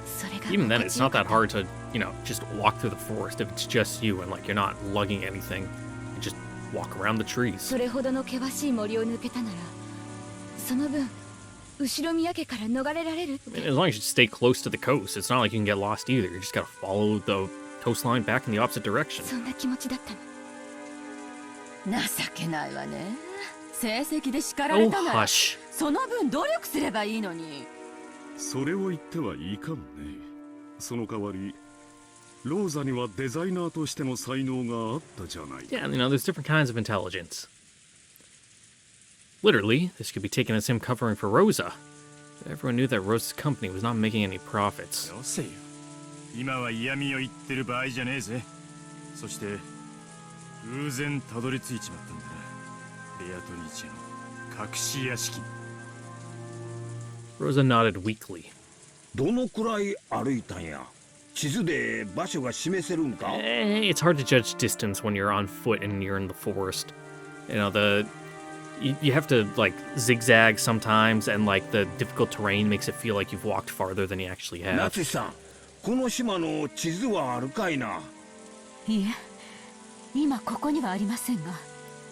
それが。Even then, it's not that hard to, you know, just walk through the forest if it's just you and like you're not lugging anything. You just walk around the trees. それほどの険しい森を抜けたなら、その分後宮家から逃れられるって。I mean, as long as you stay close to the coast, it's not like you can get lost either. You just gotta follow the coastline back in the opposite direction. そんな気持ちだったの。情けないわね。成績で叱られたなら、その分努力すればいいのに。それを言ってはいかんね。その代わりローザにはデザイナーとしての才能があったじゃない。Yeah, you know, there's different kinds of intelligence. Literally, this could be taken as him covering for Rosa. Everyone knew that Rosa's company was not making any profits. よせよ。今は嫌味を言ってる場合じゃねえぜ。そして偶然たどり着いちまったんだな。ベアトリーチェの隠し屋敷。Rosa nodded weakly. どのくらい歩いたんや。地図で場所が示せるんか。It's hard to judge distance when you're on foot and you're in the forest. You know, you have to like zigzag sometimes, and like the difficult terrain makes it feel like you've walked farther than you actually have. ナツさん、この島の地図はあるかいな。いえ、今ここにはありませんが。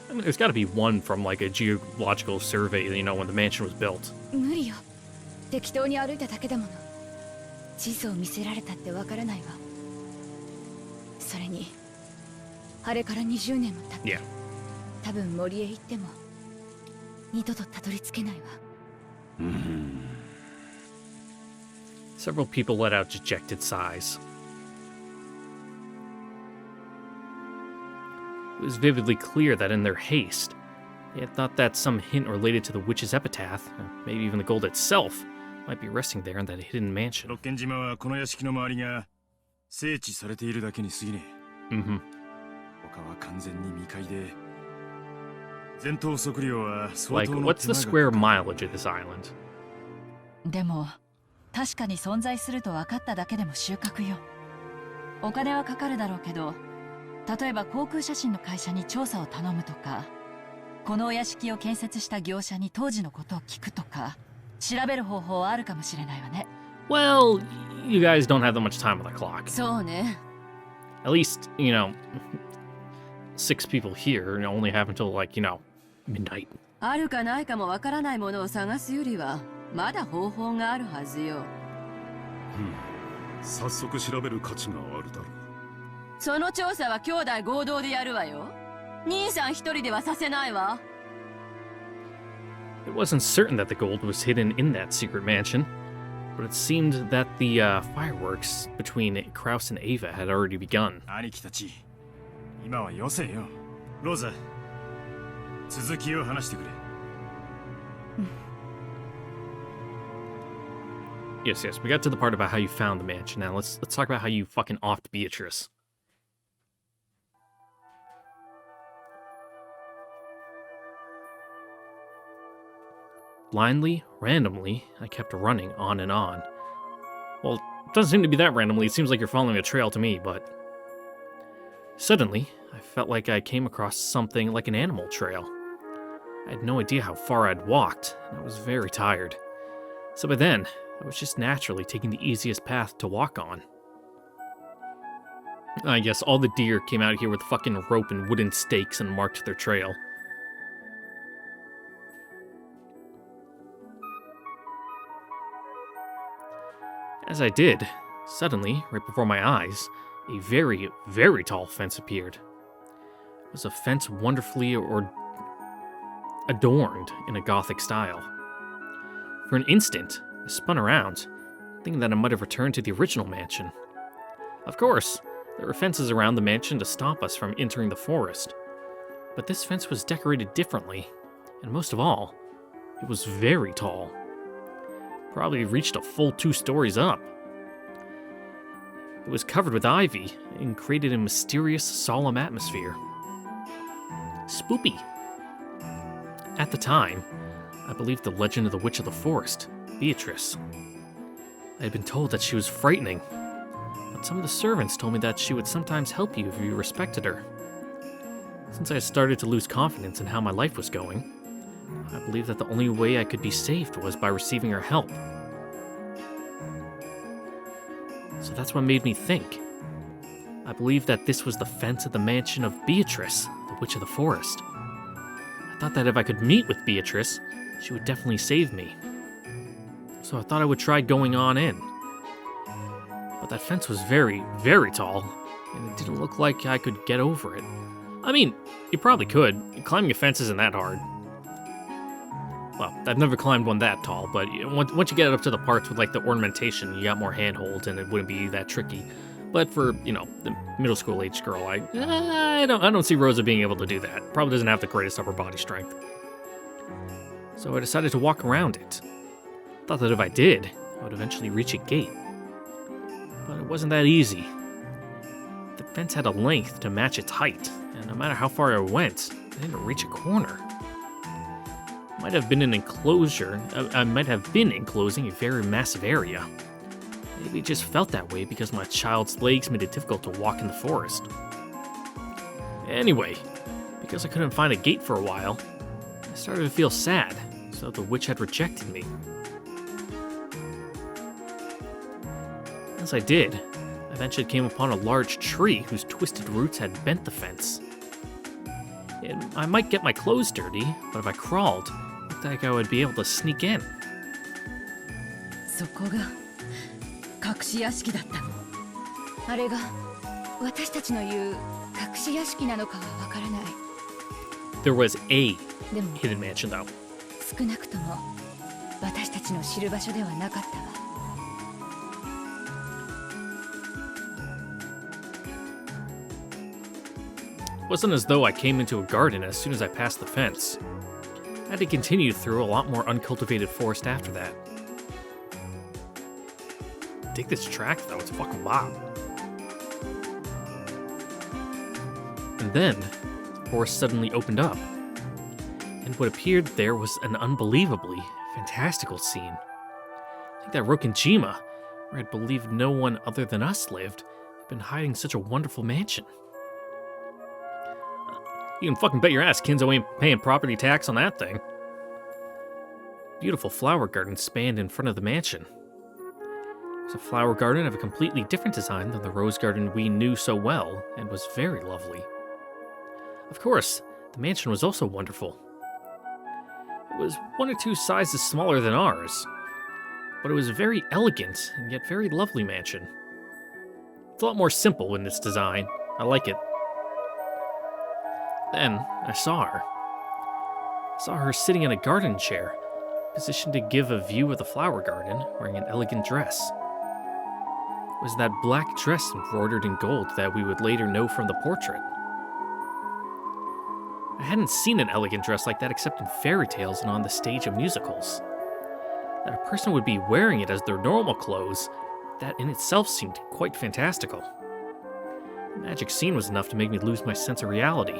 I mean, there's got to be one from like a geological survey, you know, when the mansion was built. 無理よ。適当に歩いただけだもの。地図を見せられたってわからないわ。それにあれから20年も経って、Yeah. 多分森へ行っても二度とたどり着けないわ。Several people let out dejected sighs. It was vividly clear that in their haste, they had thought that some hint related to the witch's epitaph, or maybe even the gold itself, might be resting there in that hidden mansion. 六軒島はこの屋敷の周りが整地されているだけに過ぎねえ。他は完全に未開で、前頭測量は相 Like, 当の what's the square mileage of this island? でも確かに存在すると分かっただけでも収穫よ。お金はかかるだろうけど、例えば航空写真の会社に調査を頼むとか、このお屋敷を建設した業者に当時のことを聞くとか、調べる方法はあるかもしれないわね。Well, you guys don't have that much time on the clock. そうね。At least, you know, 6 people here only have until like, you know, midnight. あるかないかもわからないものを探すよりはまだ方法があるはずよ。早速調べる価値があるだろう。その調査は兄弟合同でやるわよ。兄さん一人ではさせないわ。It wasn't certain that the gold was hidden in that secret mansion, but it seemed that the fireworks between Kraus and Ava had already begun. 兄貴たち、今はよせよ。ローザ、続きを話してくれ。Yes, we got to the part about how you found the mansion. Now let's talk about how you fucking offed Beatrice. Blindly, randomly, I kept running on and on. Well, it doesn't seem to be that randomly. It seems like you're following a trail to me, but... Suddenly, I felt like I came across something like an animal trail. I had no idea how far I'd walked, and I was very tired. So by then, I was just naturally taking the easiest path to walk on. I guess all the deer came out here with fucking rope and wooden stakes and marked their trail. As I did, suddenly, right before my eyes, a very, very tall fence appeared. It was a fence wonderfully adorned in a Gothic style. For an instant, I spun around, thinking that I might have returned to the original mansion. Of course, there were fences around the mansion to stop us from entering the forest. But this fence was decorated differently, and most of all, it was very tall. Probably reached a full 2 stories up. It was covered with ivy and created a mysterious, solemn atmosphere. Spoopy. At the time, I believed the legend of the Witch of the Forest, Beatrice. I had been told that she was frightening, but some of the servants told me that she would sometimes help you if you respected her. Since I had started to lose confidence in how my life was going, I believed that the only way I could be saved was by receiving her help. So that's what made me think. I believed that this was the fence of the mansion of Beatrice, the Witch of the Forest. I thought that if I could meet with Beatrice, she would definitely save me. So I thought I would try going on in. But that fence was very, very tall, and it didn't look like I could get over it. I mean, you probably could. Climbing a fence isn't that hard. Well, I've never climbed one that tall, but once you get up to the parts with like the ornamentation, you got more handholds and it wouldn't be that tricky. But for, the middle school age girl, I don't see Rosa being able to do that. Probably doesn't have the greatest upper body strength. So I decided to walk around it. Thought that if I did, I would eventually reach a gate. But it wasn't that easy. The fence had a length to match its height, and no matter how far I went, I didn't reach a corner. I might have been enclosing a very massive area. Maybe it just felt that way because my child's legs made it difficult to walk in the forest. Anyway, because I couldn't find a gate for a while, I started to feel sad, so the witch had rejected me. As I did, I eventually came upon a large tree whose twisted roots had bent the fence. I might get my clothes dirty, but if I crawled, it looked like I would be able to sneak in. そこが隠し屋敷だったの。あれが私たちの言う隠し屋敷なのかはわからない。There was a でも hidden mansion though. 少なくとも私たちの知る場所ではなかったわ。It wasn't as though I came into a garden as soon as I passed the fence. I had to continue through a lot more uncultivated forest after that. Dig this track though, it's fucking wild. And then, the forest suddenly opened up. And what appeared there was an unbelievably fantastical scene. I think that Rokkenjima, where I'd believed no one other than us lived, had been hiding such a wonderful mansion. You can fucking bet your ass Kinzo ain't paying property tax on that thing. Beautiful flower garden spanned in front of the mansion. It was a flower garden of a completely different design than the rose garden we knew so well, and was very lovely. Of course, the mansion was also wonderful. It was 1 or 2 sizes smaller than ours, but it was a very elegant and yet very lovely mansion. It's a lot more simple in its design. I like it. Then, I saw her. I saw her sitting in a garden chair, positioned to give a view of the flower garden, wearing an elegant dress. It was that black dress embroidered in gold that we would later know from the portrait. I hadn't seen an elegant dress like that except in fairy tales and on the stage of musicals. That a person would be wearing it as their normal clothes, that in itself seemed quite fantastical. The magic scene was enough to make me lose my sense of reality.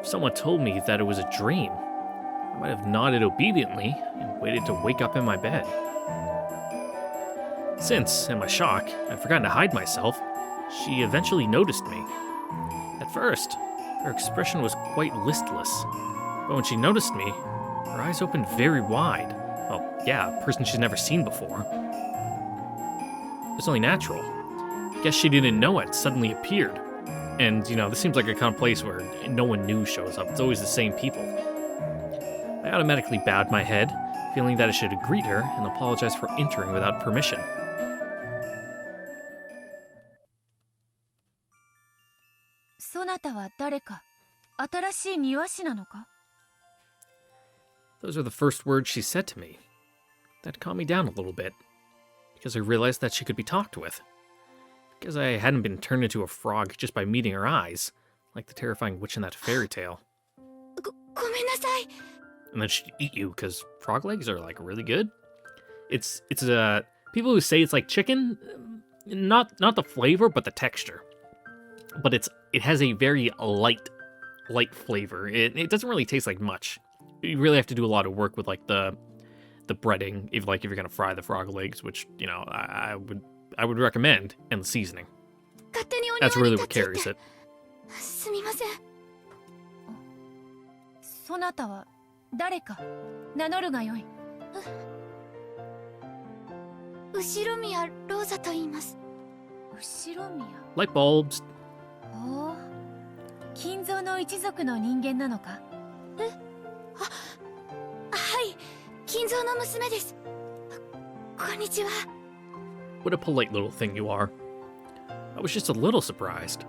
If someone told me that it was a dream, I might have nodded obediently and waited to wake up in my bed. Since, in my shock, I'd forgotten to hide myself, she eventually noticed me. At first, her expression was quite listless, but when she noticed me, her eyes opened very wide. Well, yeah, a person she's never seen before. It's only natural. Guess she didn't know I'd suddenly appeared. And, this seems like a kind of place where no one new shows up. It's always the same people. I automatically bowed my head, feeling that I should greet her and apologize for entering without permission. そなたは誰か新しい庭師なのか Those are the first words she said to me. That calmed me down a little bit, because I realized that she could be talked with. Because I hadn't been turned into a frog just by meeting her eyes, like the terrifying witch in that fairy tale. ごめんなさい And then she'd eat you, because frog legs are, really good. It's people who say it's like chicken, not the flavor, but the texture. But it has a very light flavor. It doesn't really taste like much. You really have to do a lot of work with the breading if you're gonna fry the frog legs, which I would recommend, and the seasoning. That's really what carries it. すみませんそなたは誰か名乗るがよい後ろ宮ローザと言います後ろ宮 Light bulbs. おお金蔵の一族の人間なのかはい金蔵の娘ですこんにちは What a polite little thing you are. I was just a little surprised.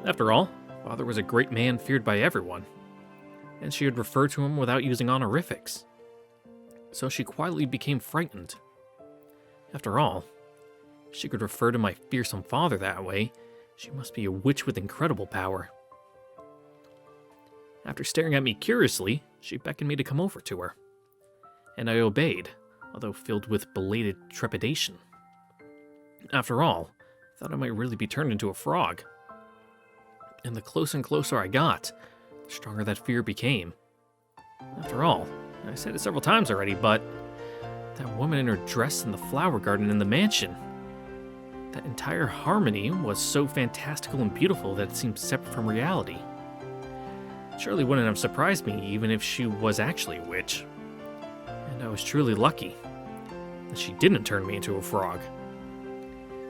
After all, Father was a great man feared by everyone, and she would refer to him without using honorifics. So she quietly became frightened. After all, if she could refer to my fearsome father that way, she must be a witch with incredible power. After staring at me curiously, she beckoned me to come over to her. And I obeyed, although filled with belated trepidation. After all, I thought I might really be turned into a frog. And the closer and closer I got, the stronger that fear became. After all, I said it several times already, but that woman in her dress in the flower garden in the mansion, that entire harmony was so fantastical and beautiful that it seemed separate from reality. It surely wouldn't have surprised me even if she was actually a witch. And I was truly lucky that she didn't turn me into a frog.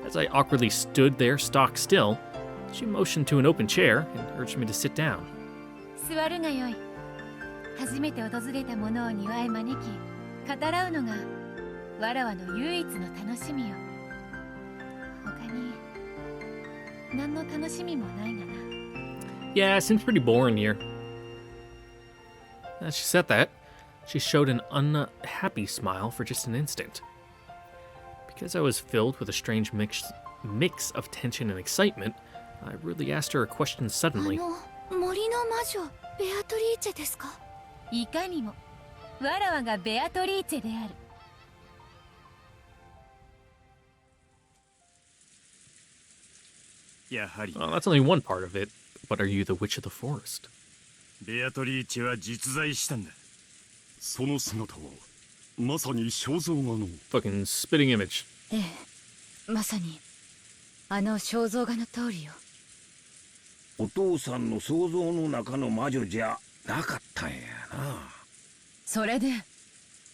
As I awkwardly stood there stock still, she motioned to an open chair and urged me to sit down. 座るがよい初めて訪れた者を庭へ招き語らうのがわらわの唯一の楽しみよ他に何の楽しみもないがな Yeah, it seems pretty boring here. As she said that, she showed an unhappy smile for just an instant. Because I was filled with a strange mix of tension and excitement, I really asked her a question suddenly. 森の魔女ベアトリーチェですかいかにもわらわがベアトリーチェである やはり Well, that's only one part of it. But are you the witch of the forest? ベアトリーチェは実在したんだその姿はまさに肖像画の Fucking spitting image. ええまさにあの肖像画の通りよお父さんの想像の中の魔女じゃなかったんやなそれで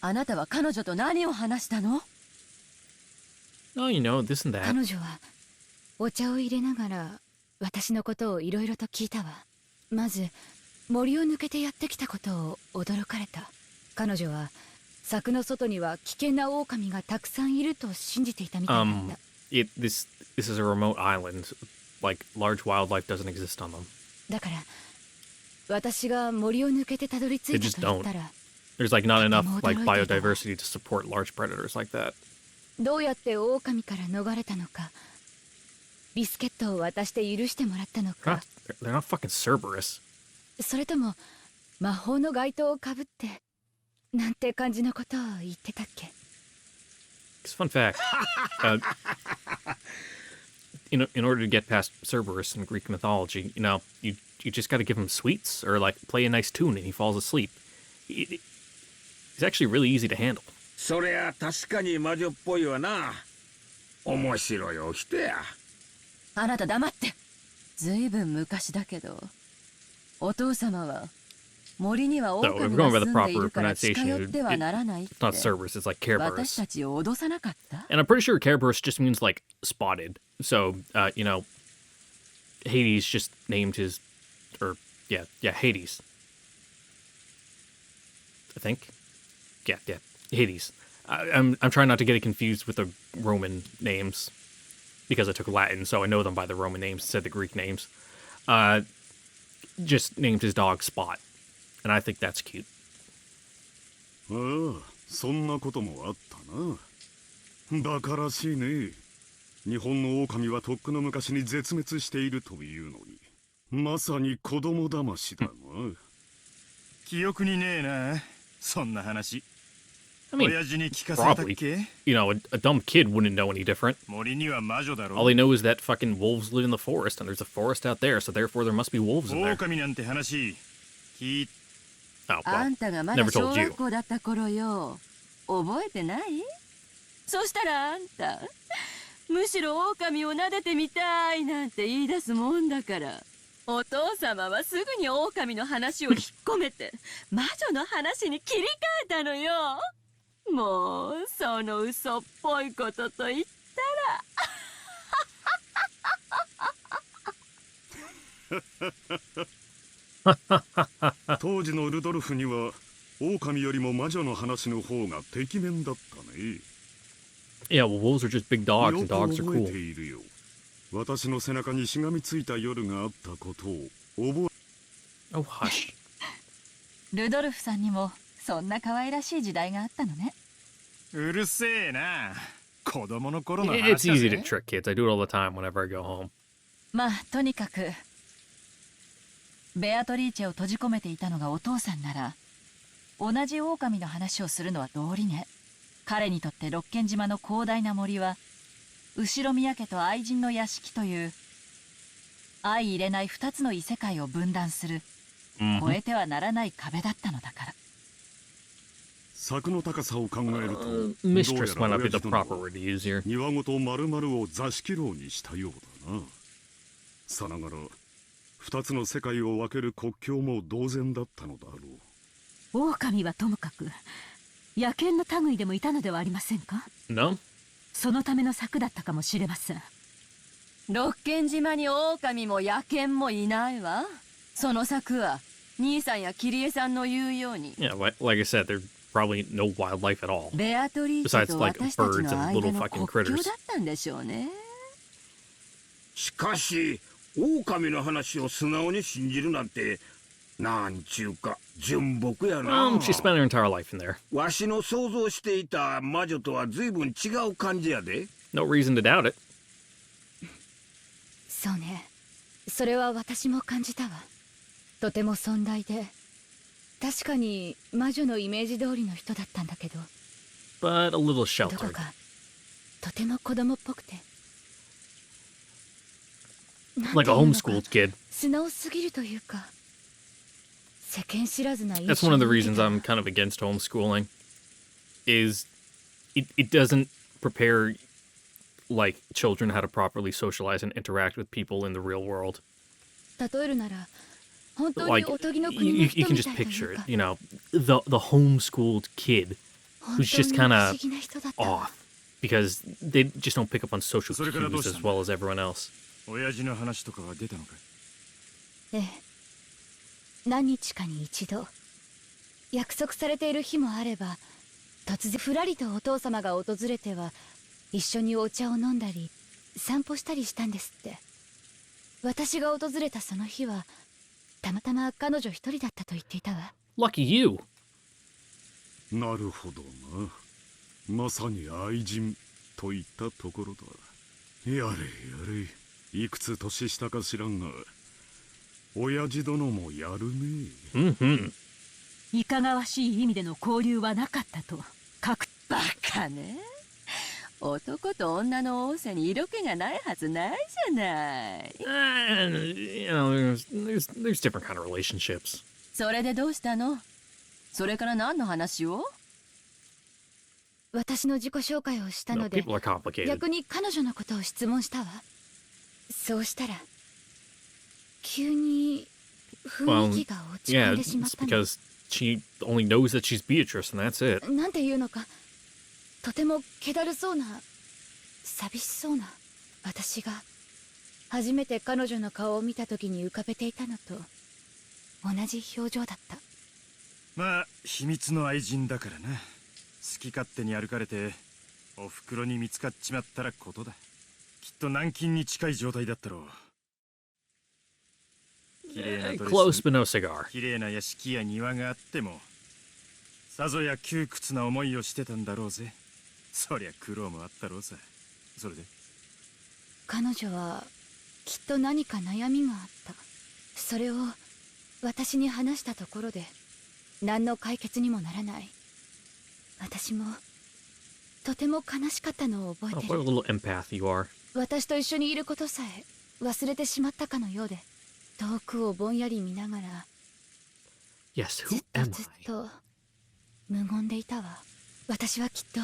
あなたは彼女と何を話したの Oh, this and that. 彼女はお茶を入れながら私のことをいろいろと聞いたわまず森を抜けてやってきたことを驚かれた彼女は柵の外には危険な狼がたくさんいると信じていたみたいなんだ This is a remote island. Like, large wildlife doesn't exist on them. だから私が森を抜けてたどり着い They た just と言 don't. ったら There's not enough驚いていた。biodiversity to support large predators like that. どうやって狼から逃れたのかビスケットを渡して許してもらったのか They're not fucking Cerberus. それとも魔法の街灯をかぶってなんて感じのことを言ってたっけ？ Fun fact. Uh, in order to get past Cerberus in Greek mythology, you just got to give him sweets or like play a nice tune and he falls asleep. He's actually really easy to handle. そりゃ確かに魔女っぽいわな。面白いお人や。あなた黙って。ずいぶん昔だけど、お父様は森には狼が住んでいるから近寄ってはならないって。It's not Cerberus, it's like 私 Kerberos. たちを脅さなかった？ And I'm pretty sure Kerberos just means like spotted. So, Hades just named his, or yeah, Hades. I think. Yeah, Hades. I'm trying not to get it confused with the Roman names because I took Latin, so I know them by the Roman names instead of the Greek names. Just named his dog Spot, and I think that's cute. ああ、そんなこともあったな。バカらしいね。日本の狼はとっくの昔に絶滅しているというのに、まさに子供騙しだな。記憶にねえな、そんな話。I mean, 親父に聞かせたっ probably. け？ A dumb kid wouldn't know any different. 森には魔女だろ。 All they know is that fucking wolves live in the forest, and there's a forest out there, so therefore there must be wolves in there. 狼なんて話聞い Oh, あ well, んたがまだ never 小 told you. 学校だった頃よ。覚えてない？そしたらあんた、むしろ狼を撫でてみたいなんて言い出すもんだから。お父様はすぐに狼の話を引っ込めて魔女の話に切り替えたのよ。もうその嘘っぽいことと言ったら当時のルドルフには狼よりも魔女の話の方がてきめんだったね。Yeah, well, wolves are just big dogs, よ and く dogs are 覚え cool. ているよ。私の背中にしがみついた夜があったことを覚 Oh, hush. ルドルフさんにもそんな可愛らしい時代があったのね。うるせえな。子供の頃の It's 話だ easy to ぜ。 trick kids. I do it all the time whenever I go home. まあとにかくベアトリーチェを閉じ込めていたのがお父さんなら、同じ狼の話をするのは道理ね。彼にとって六軒島の広大な森は後ろ宮家と愛人の屋敷という相入れない二つの異世界を分断する、越えてはならない壁だったのだから。柵の高さを考えると、Mistress どう might やら not be the 親父殿は proper word to use here. 庭ごと丸々を座敷牢にしたようだな。さながら二つの世界を分ける国境も同然だったのだろう。狼はともかく野犬の類でもいたのではありませんか？ No? そのための策だったかもしれません。六軒島に狼も野犬もいないわ。その策は兄さんやキリエさんの言うように、 Yeah, like I said, there's probably no wildlife at all. ベアトリーチェ Besides, と like, 私たち birds の and little 間の fucking 国境 critters. だったんでしょうね。しかし狼の話を素直に信じるなんて、なんちゅうか純朴やな。She spent her entire life in there. わしの想像していた魔女とは随分違う感じやで。 No reason to doubt it. そうね、それは私も感じたわ。とても尊大で、確かに魔女のイメージ通りの人だったんだけど、 But a little どこ sheltered. かとても子供っぽくて、 Like a homeschooled kid. 素直すぎるというか、世間知らずな印象 That's one of the を受け reasons た。 I'm kind of against homeschooling. Is it doesn't prepare like children how to properly socialize and interact with people in the real world. 例えるなら、本当に Like おとぎの you, 国の you 人 can み just たいとい picture う it, か、 you know, the homeschooled kid 本 who's 当 just に kind 不 of 思議な人だったわ。 off because they just don't pick up on social それからどう cues した as の？ well as everyone else. 親父の話とかは出たのか？ええ、何日かに一度約束されている日もあれば、突然ふらりとお父様が訪れては一緒にお茶を飲んだり散歩したりしたんですって。私が訪れたその日はたまたま彼女一人だったと言っていたわ。 Lucky you. なるほどな。まさに愛人といったところだ。やれやれ、いくつ年下か知らんが、親父殿もやるね。Mm-hmm. いかがわしい意味での交流はなかったと確バカね。男と女の多さに色気がないはずないじゃない。You know, there's different kind of relationships. それでどうしたの？それから何の話を？私の自己紹介をしたの No, で people are complicated. 逆に彼女のことを質問したわ。そうしたら急に雰囲気が落ち込 Yeah, んでしまっ it's たの。 because she only knows that she's Beatrice, and that's it. なんていうのか、とても気だるそうな、寂しそうな私が初めて彼女の顔を見た時に浮かべていたのと同じ表情だった。まあ秘密の愛人だからな。好き勝手に歩かれてお袋に見つかっちまったらことだ。きっと軟禁に近い状態だったろう。綺麗なドレ Close ス but no cigar. 綺麗な屋敷や庭があってもさぞや窮屈な思いをしてたんだろうぜ。そりゃ苦労もあったろうさ。それで彼女はきっと何か悩みがあった。それを私に話したところで何の解決にもならない。私もとても悲しかったのを覚え Oh, て what a る。 little empath you are. 私と一緒にいることさえ忘れてしまったかのようで、遠くをぼんやり見ながら Yes, ず who っと am ずっ I? と無言でいたわ。私はきっと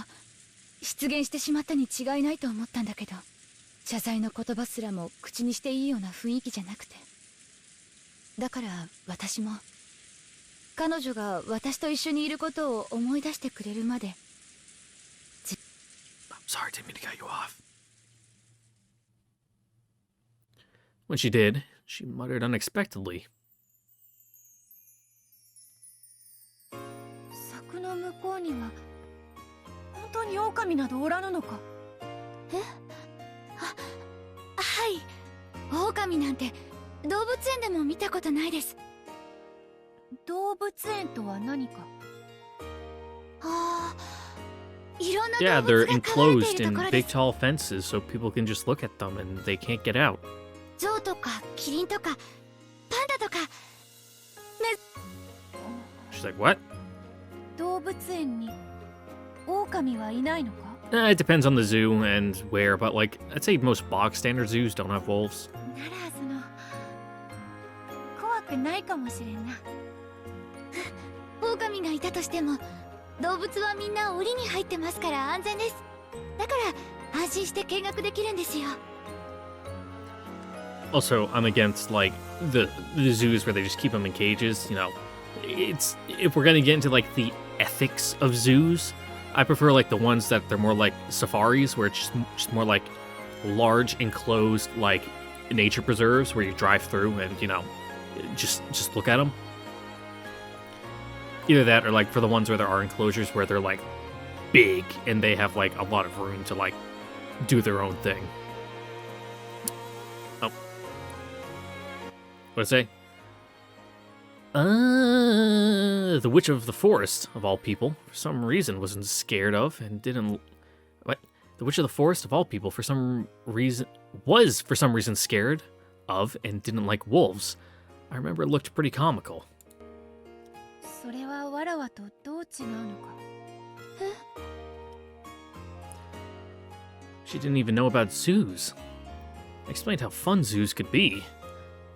失言してしまったに違いないと思ったんだけど、謝罪の言葉すらも口にしていいような雰囲気じゃなくて。だから私も彼女が私と一緒にいることを思い出してくれるまで。 I'm sorry, didn't mean to cut you off. When she did, she muttered unexpectedly. 柵の向こうには本当に狼などおらぬのか？え？はい。狼なんて動物園でも見たことないです。動物園とは何か？ああ、いろんな Yeah, 動 they're 物が飼われて enclosed いると in ころで big す。 tall fences so people can just look at them and they can't get out. 象とかキリンとかパンダとか。 She's like, what? 動物園に狼はいないのか？ It depends on the zoo and where, but like, I'd say most bog standard zoos don't have wolves. なら怖くないかもしれんな。狼がいたとしても動物はみんな檻に入ってますから安全です。だから安心して見学できるんですよ。 Also, I'm against like the zoos where they just keep them in cages. You know, it's if we're gonna get into like the ethics of zoos, I prefer like the ones that they're more like safaris, where it's just more like large enclosed like nature preserves where you drive through and just look at them. Either that or like for the ones where there are enclosures where they're like big and they have like a lot of room to like do their own thing. Oh. What'd it say? The Witch of the Forest, of all people, for some reason wasn't scared of and didn't... What? The Witch of the Forest, of all people, for some reason... was, for some reason, scared of and didn't like wolves. I remember it looked pretty comical. それはわらわとどう違うのか？ She didn't even know about zoos. I explained how fun zoos could be,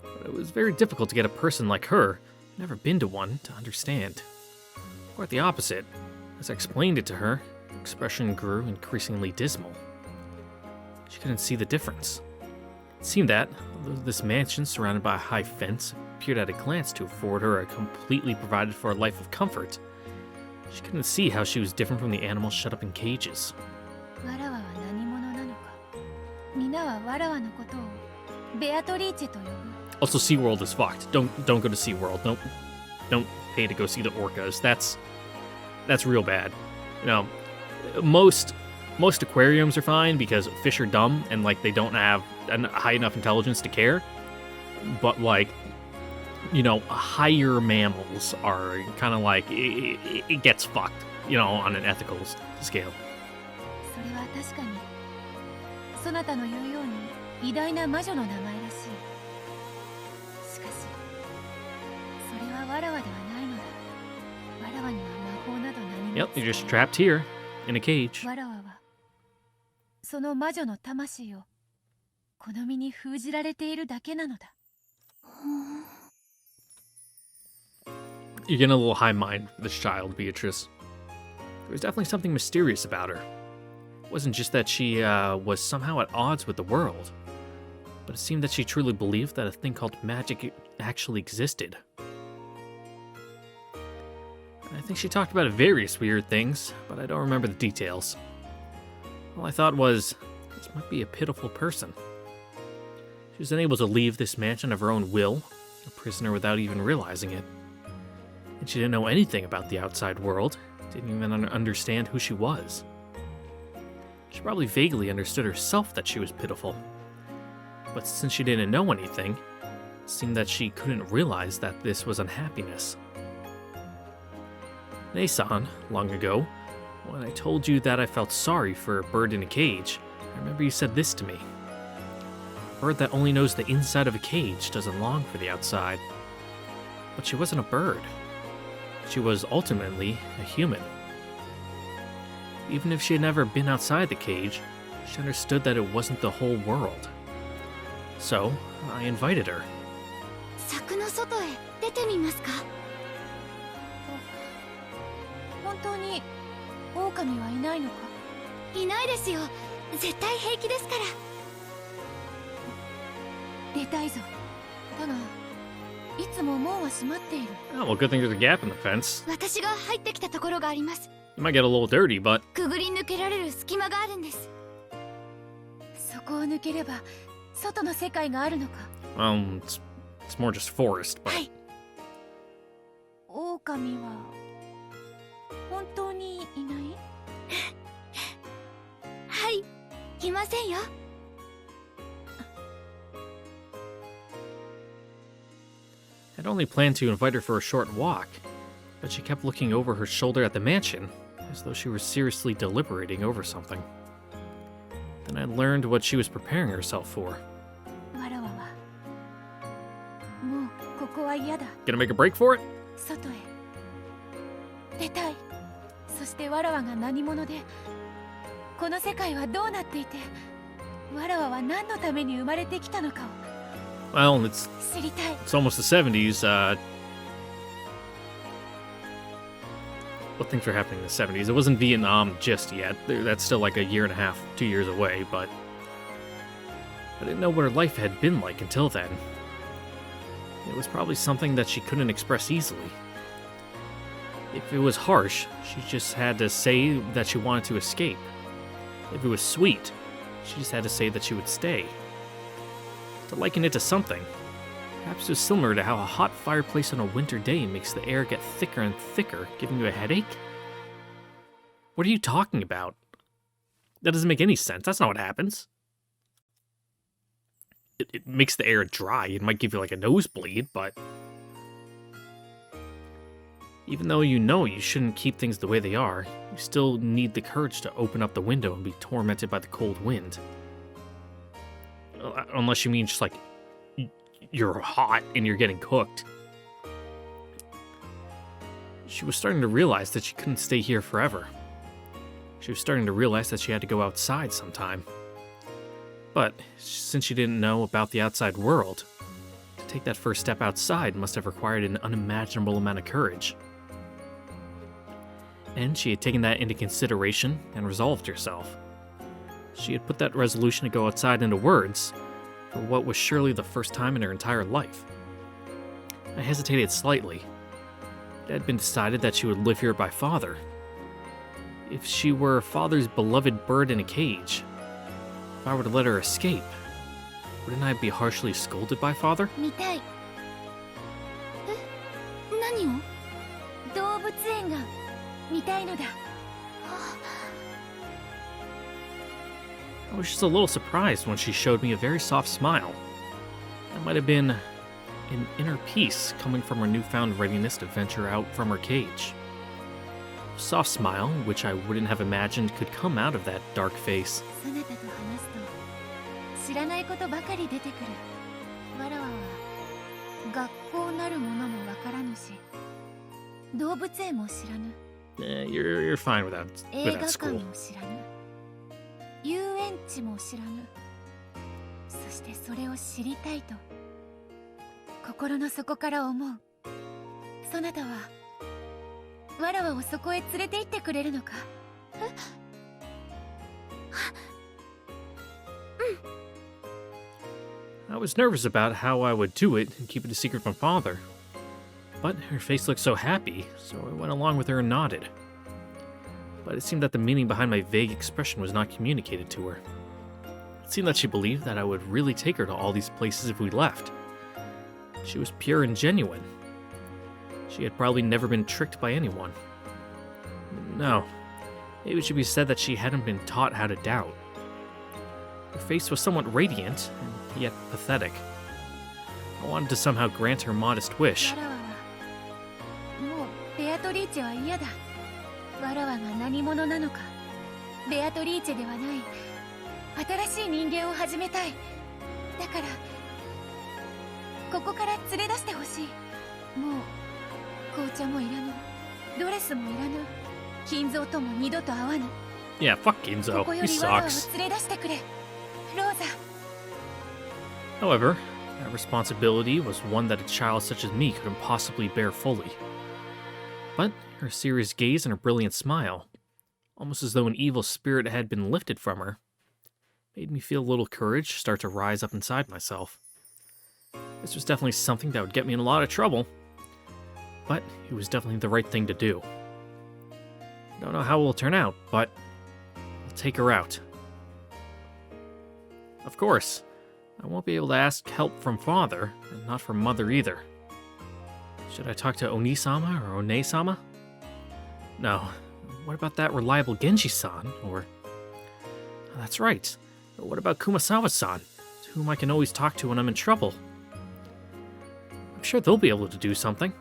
but it was very difficult to get a person like her, never been to one, to understand. Quite the opposite. As I explained it to her, her expression grew increasingly dismal. She couldn't see the difference. It seemed that, although this mansion surrounded by a high fence appeared at a glance to afford her a completely provided for life of comfort, she couldn't see how she was different from the animals shut up in cages. わらわは何者なのか？皆はわらわのことをベアトリーチェと呼ぶ。 Also, SeaWorld is fucked. Don't go to SeaWorld. Nope. Don't pay to go see the orcas. That's real bad. You know, most aquariums are fine because fish are dumb and like they don't have a high enough intelligence to care. But like, higher mammals are kind of like it gets fucked, on an ethical scale. それは確かにそなたの言うように偉大な魔女の名前らしい。しかしそれはわらわではないのだ。Yep, you're just trapped here, in a cage. わらわはその魔女の魂をこの身に封じられているだけなのだ。 You're getting a little high mind for this child, Beatrice. There was definitely something mysterious about her. It wasn't just that she was somehow at odds with the world, but it seemed that she truly believed that a thing called magic actually existed. I think she talked about various weird things, but I don't remember the details. All I thought was, this might be a pitiful person. She was unable to leave this mansion of her own will, a prisoner without even realizing it. And she didn't know anything about the outside world, didn't even understand who she was. She probably vaguely understood herself that she was pitiful. But since she didn't know anything, it seemed that she couldn't realize that this was unhappiness. Nason, long ago, when I told you that I felt sorry for a bird in a cage, I remember you said this to me. A bird that only knows the inside of a cage doesn't long for the outside. But she wasn't a bird. She was ultimately a human. Even if she had never been outside the cage, she understood that it wasn't the whole world. So, I invited her. 柵の外へ出てみますか？本当に狼はいないのか？いないですよ。絶対平気ですから。出たいぞ。だが、いつも門は閉まっている。 Oh, well, good thing there's a gap in the fence. 私が入ってきたところがあります。 You might get a little dirty, but くぐり抜けられる隙間があるんです。そこを抜ければ外の世界があるのか？ it's more just forest, but はい。狼は本当にいない？はい、いませんよ。 I'd only planned to invite her for a short walk, but she kept looking over her shoulder at the mansion, as though she were seriously deliberating over something. Then I learned what she was preparing herself for. わらわはもうここは嫌だ。 Gonna make a break for it? 外へ出たい。そしてわらわが何者で、この世界はどうなっていて、わらわは何のために生まれてきたのかを Well, it's 知りたい。 almost the 70s. What things were happening in the 70s? It wasn't Vietnam just yet. That's still like a year and a half, 2 years away, but I didn't know what her life had been like until then. It was probably something that she couldn't express easily. If it was harsh, she just had to say that she wanted to escape. If it was sweet, she just had to say that she would stay. To liken it to something, perhaps it was similar to how a hot fireplace on a winter day makes the air get thicker and thicker, giving you a headache? What are you talking about? That doesn't make any sense. That's not what happens. It makes the air dry. It might give you like a nosebleed, but even though you know you shouldn't keep things the way they are, you still need the courage to open up the window and be tormented by the cold wind. Unless you mean just like you're hot and you're getting cooked. She was starting to realize that she couldn't stay here forever. She was starting to realize that she had to go outside sometime. But since she didn't know about the outside world, to take that first step outside must have required an unimaginable amount of courage. And she had taken that into consideration and resolved herself. She had put that resolution to go outside into words for what was surely the first time in her entire life. I hesitated slightly. It had been decided that she would live here by father. If she were father's beloved bird in a cage, if I were to let her escape, wouldn't I be harshly scolded by father? 見たい。何を？動物園が見たいのだ。 I was just a little surprised when she showed me a very soft smile. That might have been an inner peace coming from her newfound readiness to venture out from her cage. A soft smile, which I wouldn't have imagined could come out of that dark face. そなたと話すと知らないことばかり出てくる。わらわは学校なるものもわからぬし、動物園も知らぬ。 You're fine without 映画 without 館 school. も知らぬ。遊園地も知らぬ。そしてそれを知りたいと心の底から思う。そなたはわらわをそこへ連れて行ってくれるのか？I was nervous about how I would do it and keep it a secret from Father. But her face looked so happy, so I went along with her and nodded. But it seemed that the meaning behind my vague expression was not communicated to her. It seemed that she believed that I would really take her to all these places if we left. She was pure and genuine. She had probably never been tricked by anyone. No, maybe it should be said that she hadn't been taught how to doubt. Her face was somewhat radiant, and yet pathetic. I wanted to somehow grant her modest wish. わらわはもうベアトリーチェは嫌だ。わらわが何者なのか、ベアトリーチェではない新しい人間を始めたい。だからここから連れ出してほしい。もう紅茶もいらぬ、ドレスもいらぬ、金蔵とも二度と会わぬ。 Yeah, fuck こ Ginzo. こよ He りわらわを sucks. 連れ出してくれ、ローザ。 However, that responsibility was one that a child such as me couldn't possibly bear fully. But her serious gaze and her brilliant smile, almost as though an evil spirit had been lifted from her, made me feel a little courage start to rise up inside myself. This was definitely something that would get me in a lot of trouble, but it was definitely the right thing to do. Don't know how it will turn out, but I'll take her out. Of course, I won't be able to ask help from Father, and not from Mother either. Should I talk to Oni-sama or One-sama? No. What about that reliable Genji-san? Or... Oh, that's right. But what about Kumasawa-san, to whom I can always talk to when I'm in trouble? I'm sure they'll be able to do something.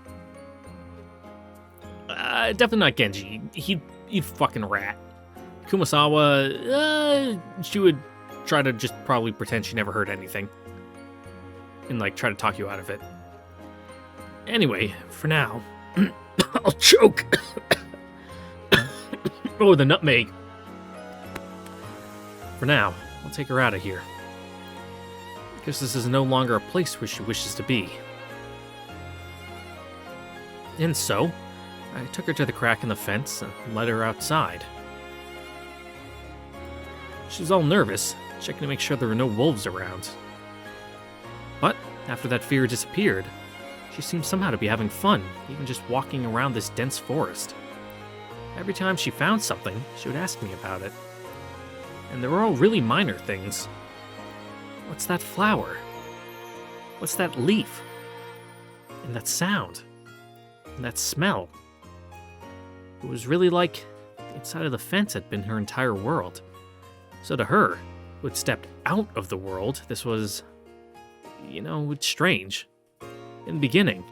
Definitely not Genji. He'd fucking rat. Kumasawa, she would try to just probably pretend she never heard anything. And, like, try to talk you out of it. Anyway, for now... I'll choke! Oh, the nutmeg. For now, I'll take her out of here. Because this is no longer a place where she wishes to be. And so, I took her to the crack in the fence and led her outside. She was all nervous, checking to make sure there were no wolves around. But after that fear disappeared, she seemed somehow to be having fun, even just walking around this dense forest. Every time she found something, she would ask me about it. And they were all really minor things. What's that flower? What's that leaf? And that sound? And that smell? It was really like the inside of the fence had been her entire world. So to her, who had stepped out of the world, this was, it's strange. In the beginning,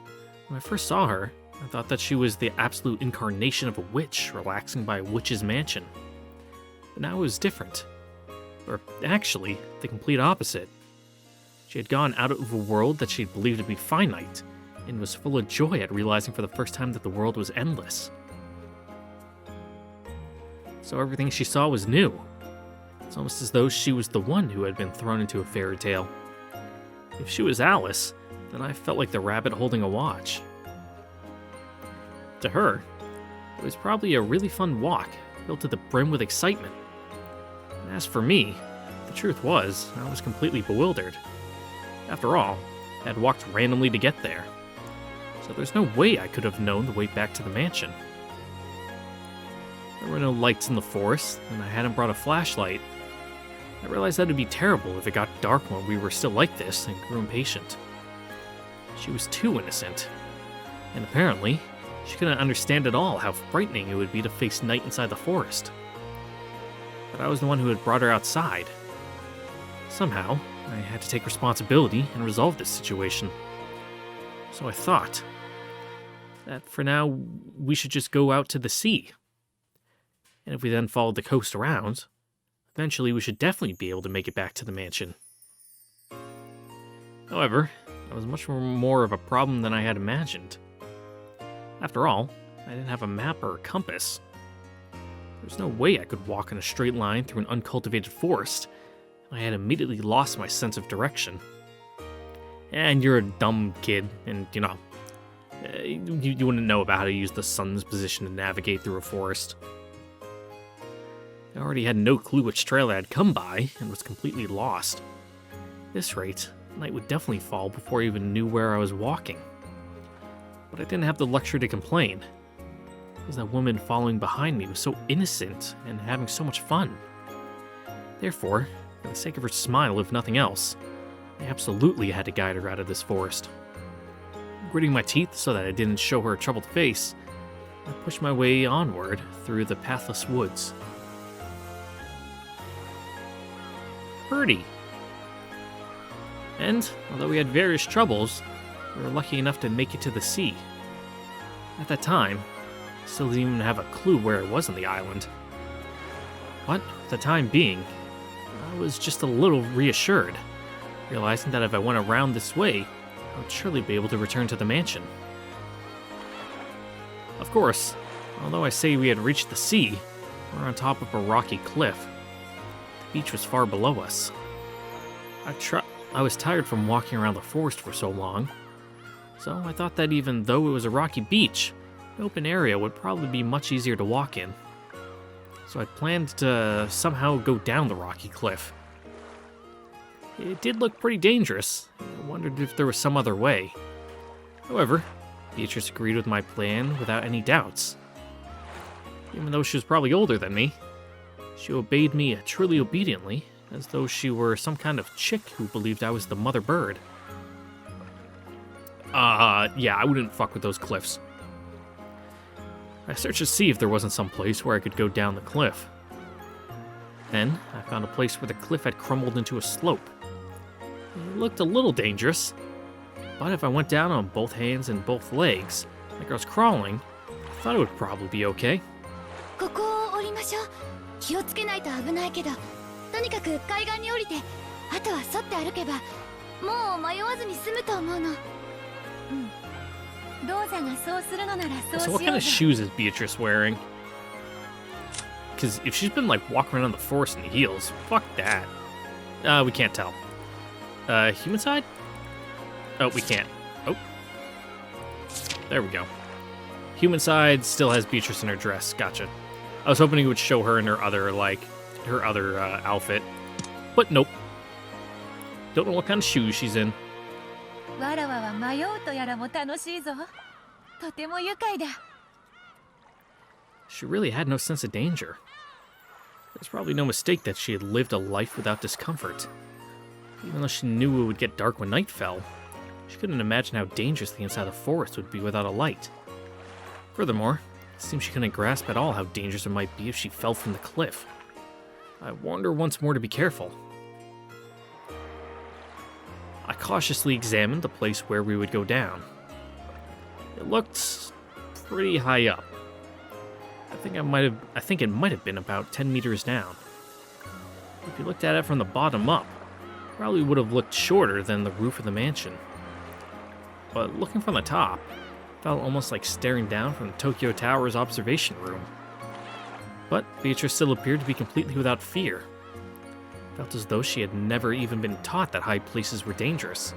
when I first saw her, I thought that she was the absolute incarnation of a witch relaxing by a witch's mansion. But now it was different. Or actually, the complete opposite. She had gone out of a world that she believed to be finite, and was full of joy at realizing for the first time that the world was endless. So everything she saw was new. It's almost as though she was the one who had been thrown into a fairy tale. If she was Alice, then I felt like the rabbit holding a watch. To her, it was probably a really fun walk, filled to the brim with excitement. And as for me, the truth was, I was completely bewildered. After all, I had walked randomly to get there, so there's no way I could have known the way back to the mansion. There were no lights in the forest, and I hadn't brought a flashlight. I realized that it would be terrible if it got dark when we were still like this, and grew impatient. She was too innocent, and apparently, she couldn't understand at all how frightening it would be to face night inside the forest. But I was the one who had brought her outside. Somehow, I had to take responsibility and resolve this situation. So I thought that for now, we should just go out to the sea. And if we then followed the coast around, eventually we should definitely be able to make it back to the mansion. However, that was much more of a problem than I had imagined. After all, I didn't have a map or a compass. There's no way I could walk in a straight line through an uncultivated forest. I had immediately lost my sense of direction. And you're a dumb kid, and you know, you wouldn't know about how to use the sun's position to navigate through a forest. I already had no clue which trail I had come by, and was completely lost. At this rate, night would definitely fall before I even knew where I was walking. But I didn't have the luxury to complain, because that woman following behind me was so innocent and having so much fun. Therefore, for the sake of her smile if nothing else, I absolutely had to guide her out of this forest. Gritting my teeth so that I didn't show her a troubled face, I pushed my way onward through the pathless woods. Birdie! And, although we had various troubles, we were lucky enough to make it to the sea. At that time, I still didn't even have a clue where it was on the island. But, for the time being, I was just a little reassured, realizing that if I went around this way, I would surely be able to return to the mansion. Of course, although I say we had reached the sea, we were on top of a rocky cliff. The beach was far below us. I was tired from walking around the forest for so long, so I thought that even though it was a rocky beach, the open area would probably be much easier to walk in. So I planned to somehow go down the rocky cliff. It did look pretty dangerous. I wondered if there was some other way. However, Beatrice agreed with my plan without any doubts. Even though she was probably older than me, she obeyed me truly obediently, as though she were some kind of chick who believed I was the mother bird. Yeah, I wouldn't fuck with those cliffs. I searched to see if there wasn't some place where I could go down the cliff. Then, I found a place where the cliff had crumbled into a slope. It looked a little dangerous, but if I went down on both hands and both legs, like I was crawling, I thought it would probably be okay. ここを降りましょう。気をつけないと危ないけど、とにかく海岸に降りて、あとは沿って歩けば、もう迷わずに済むと思うの。ローザがそうするのならそうし So よう what kind of shoes is Beatrice wearing? Because if she's been like walking around the forest in heels, fuck that. We can't tell. Human side? Oh, we can't. Oh. There we go. Human side still has Beatrice in her dress. Gotcha. I was hoping it would show her in her other, outfit. But nope. Don't know what kind of shoes she's in. わらわは迷うとやらも楽しいぞ。とても愉快だ。She really had no sense of danger. There's probably no mistake that she had lived a life without discomfort. Even though she knew it would get dark when night fell, she couldn't imagine how dangerous the inside of the forest would be without a light. Furthermore, it seemed she couldn't grasp at all how dangerous it might be if she fell from the cliff. I warned her once more to be careful. I cautiously examined the place where we would go down. It looked pretty high up. I think it might have been about 10 meters down. If you looked at it from the bottom up, it probably would have looked shorter than the roof of the mansion. But looking from the top, it felt almost like staring down from the Tokyo Tower's observation room. But Beatrice still appeared to be completely without fear. It felt as though she had never even been taught that high places were dangerous.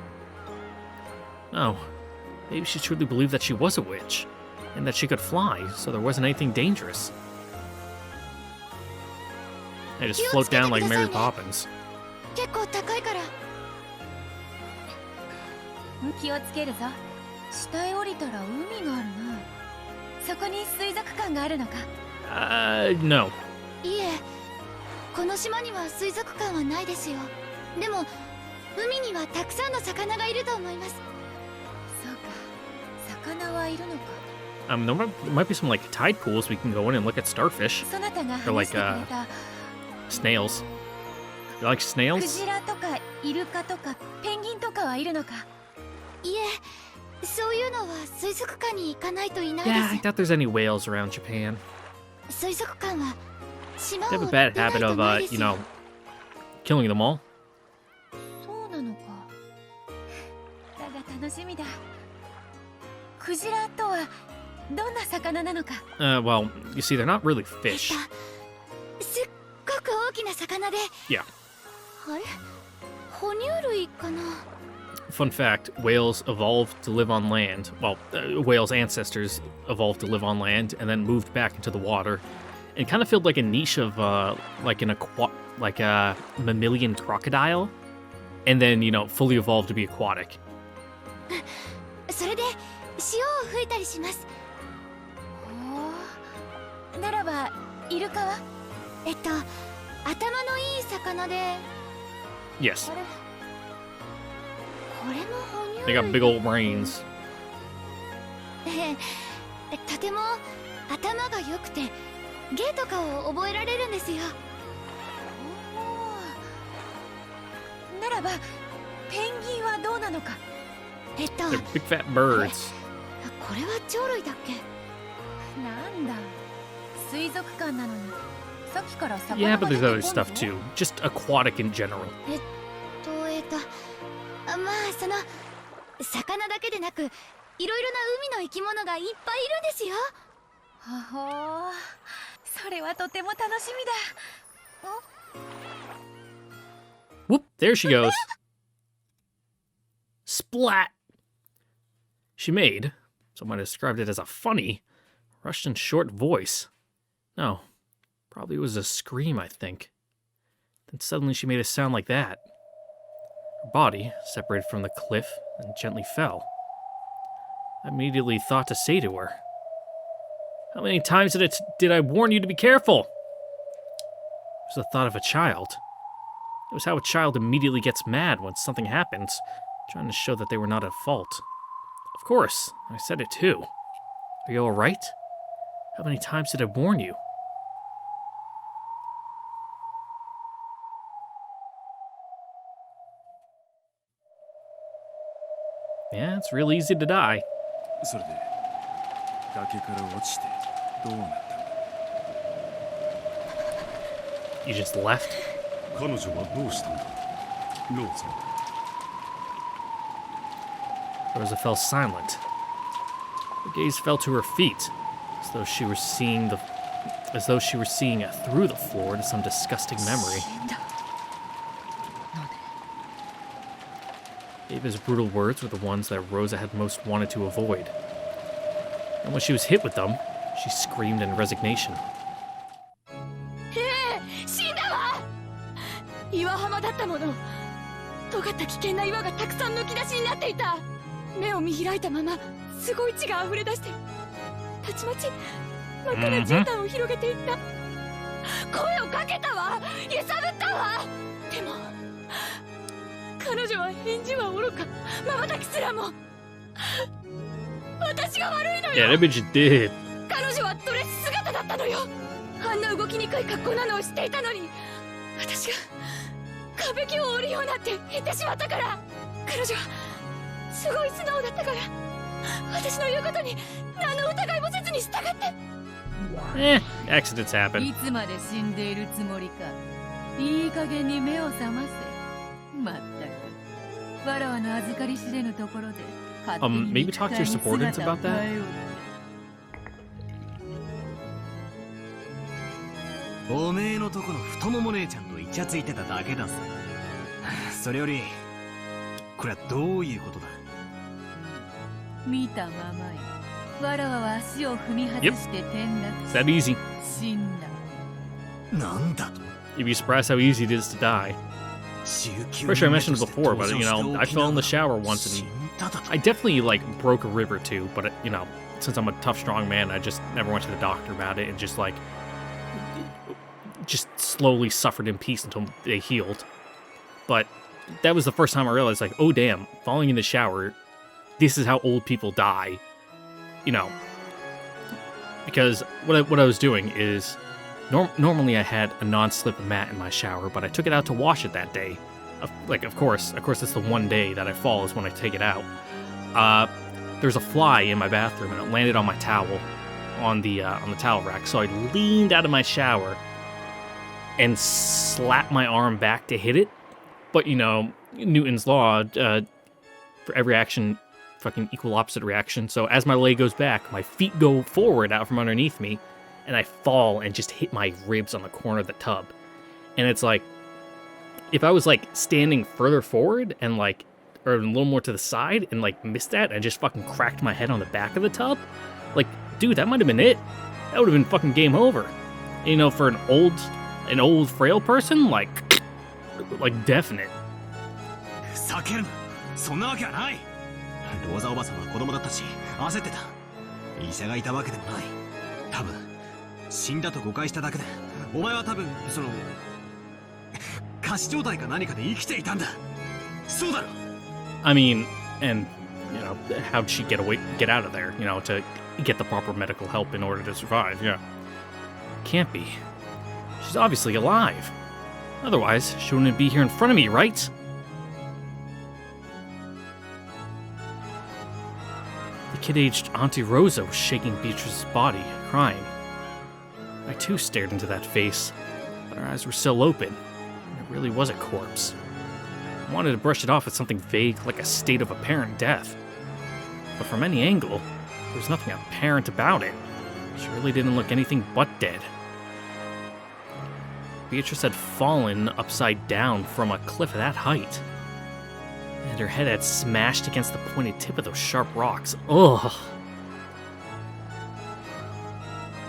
No, maybe she truly believed that she was a witch, and that she could fly, so there wasn't anything dangerous. I just float down like Mary Poppins. 結構高いから。気をつけるぞ。下へ降りたら海があるな。そこに水族館があるのか。No. いえ、この島には水族館はないですよ。でも、海にはたくさんの魚がいると思います。そうか、魚はいるのか。There might be some like tide pools we can go in and look at starfish. そなたが Or 話し like てくれた snails. You like ク snails? ジラとかイルカとかペンギンとかはいるのか。いえ、そういうのは水族館に行かないといない Yeah, で I す。 doubt there's any whales around Japan. 水族館は島 They を have a 出ない bad habit と of, ないですよ。 killing them all. そうなのか。だが楽しみだ。クジラとはどんな魚なのか。 Well, you see, they're not really fish. すっごく大きな魚で。 Yeah. あれ、哺乳類かな。 Fun fact, whales evolved to live on land. Well, whales' ancestors evolved to live on land and then moved back into the water and kind of filled like a niche of like a mammalian crocodile and then, fully evolved to be aquatic. それで潮を吹いたりします。おー、ならばイルカは？頭のいい魚で。 Yes. あれ、これも哺乳 They 類。 got big old brains. とても頭が良くて芸とかを覚えられるんですよ。ならばペンギンはどうなのか。 They're big fat birds. これは鳥類だっけ。なんだ、水族館なのにさっきから魚 Yeah, が but 出 there's てこ other んの？ stuff too. Just aquatic in general. まあその魚だけでなくいろいろな海の生き物がいっぱいいるんですよ。はほー、それはとても楽しみだ。 Whoop, there she goes. Splat! She made, someone described it as a funny, rushed and short voice. No, probably it was a scream, I think. Then suddenly she made a sound like that. Her body separated from the cliff and gently fell. I immediately thought to say to her, "How many times did I warn you to be careful?" It was the thought of a child. It was how a child immediately gets mad when something happens, trying to show that they were not at fault. Of course, I said it too. Are you alright? How many times did I warn you? Yeah, it's real easy to die. それで崖から落ちてどうなったんだ。 You just left? 彼女はどうしたんだローザ。 Rosa fell silent. Her gaze fell to her feet, as though she were seeing through the floor to some disgusting memory. Ava's brutal words were the ones that Rosa had most wanted to avoid. And when she was hit with them, she screamed in resignation. 死んだわ。岩浜だったもの。尖った危険な岩がたくさんむき出しになっていた。目を見開いたまますごい血が溢れ出してたちまち真っ赤な絨毯を広げていった。声をかけたわ、揺さぶったわ。でも彼女は返事はおろか瞬きすらも。私が悪いのよ。 Yeah, that bitch did. 彼女はドレス姿だったのよ。あんな動きにくい格好なのを知っていたのに私が壁木を降りようなんて言ってしまったから。彼女はすごい素直だったから私の言うことに何の疑いもせずに従って。 Accidents happen. いつまで死んでいるつもりか。いい加減に目を覚ませ。まったくわらわの預かり知れぬところで勝手に Maybe talk to your subordinates about that? おめえのとこの太もも姉ちゃんとイチャついてただけだぜ。それよりこれはどういうことだ。見たままよ。わらわは足を踏み外して転 It's 落 that easy. 死んだ。なんだと。 You'd be surprised how easy it is to die. Pretty sure I mentioned it before, but I fell in the shower once and I definitely broke a rib or two, but since I'm a tough, strong man, I just never went to the doctor about it and just slowly suffered in peace until they healed. But that was the first time I realized, oh damn, falling in the shower, this is how old people die. Because what I was doing is normally I had a non-slip mat in my shower, but I took it out to wash it that day. Of course, it's the one day that I fall is when I take it out. There's a fly in my bathroom and it landed on my towel, on the towel rack. So I leaned out of my shower and slapped my arm back to hit it. But Newton's law, for every action fucking equal opposite reaction. So as my leg goes back, my feet go forward out from underneath me, and I fall and just hit my ribs on the corner of the tub. And it's like, if I was like standing further forward and like, or a little more to the side and like missed that and just fucking cracked my head on the back of the tub, like, dude, that might have been it. That would have been fucking game over. You know, for an old frail person, like definite. 避けるな。そんなわけはない。ローザおばさんは子供だったし、焦ってた。医者がいたわけでもない。多分、死んだと誤解しただけで、お前は多分、仮死状態か何かで生きていたんだ。そうだろ。I mean, and, you know, how'd she get out of there, you know, to get the proper medical help in order to survive, yeah. Can't be. She's obviously alive. Otherwise, she wouldn't be here in front of me, right? The kid-aged Auntie Rosa was shaking Beatrice's body, crying. I too stared into that face, but her eyes were still open, and it really was a corpse. I wanted to brush it off with something vague like a state of apparent death. But from any angle, there was nothing apparent about it. She really didn't look anything but dead. Beatrice had fallen upside down from a cliff of that height, and her head had smashed against the pointed tip of those sharp rocks. Ugh.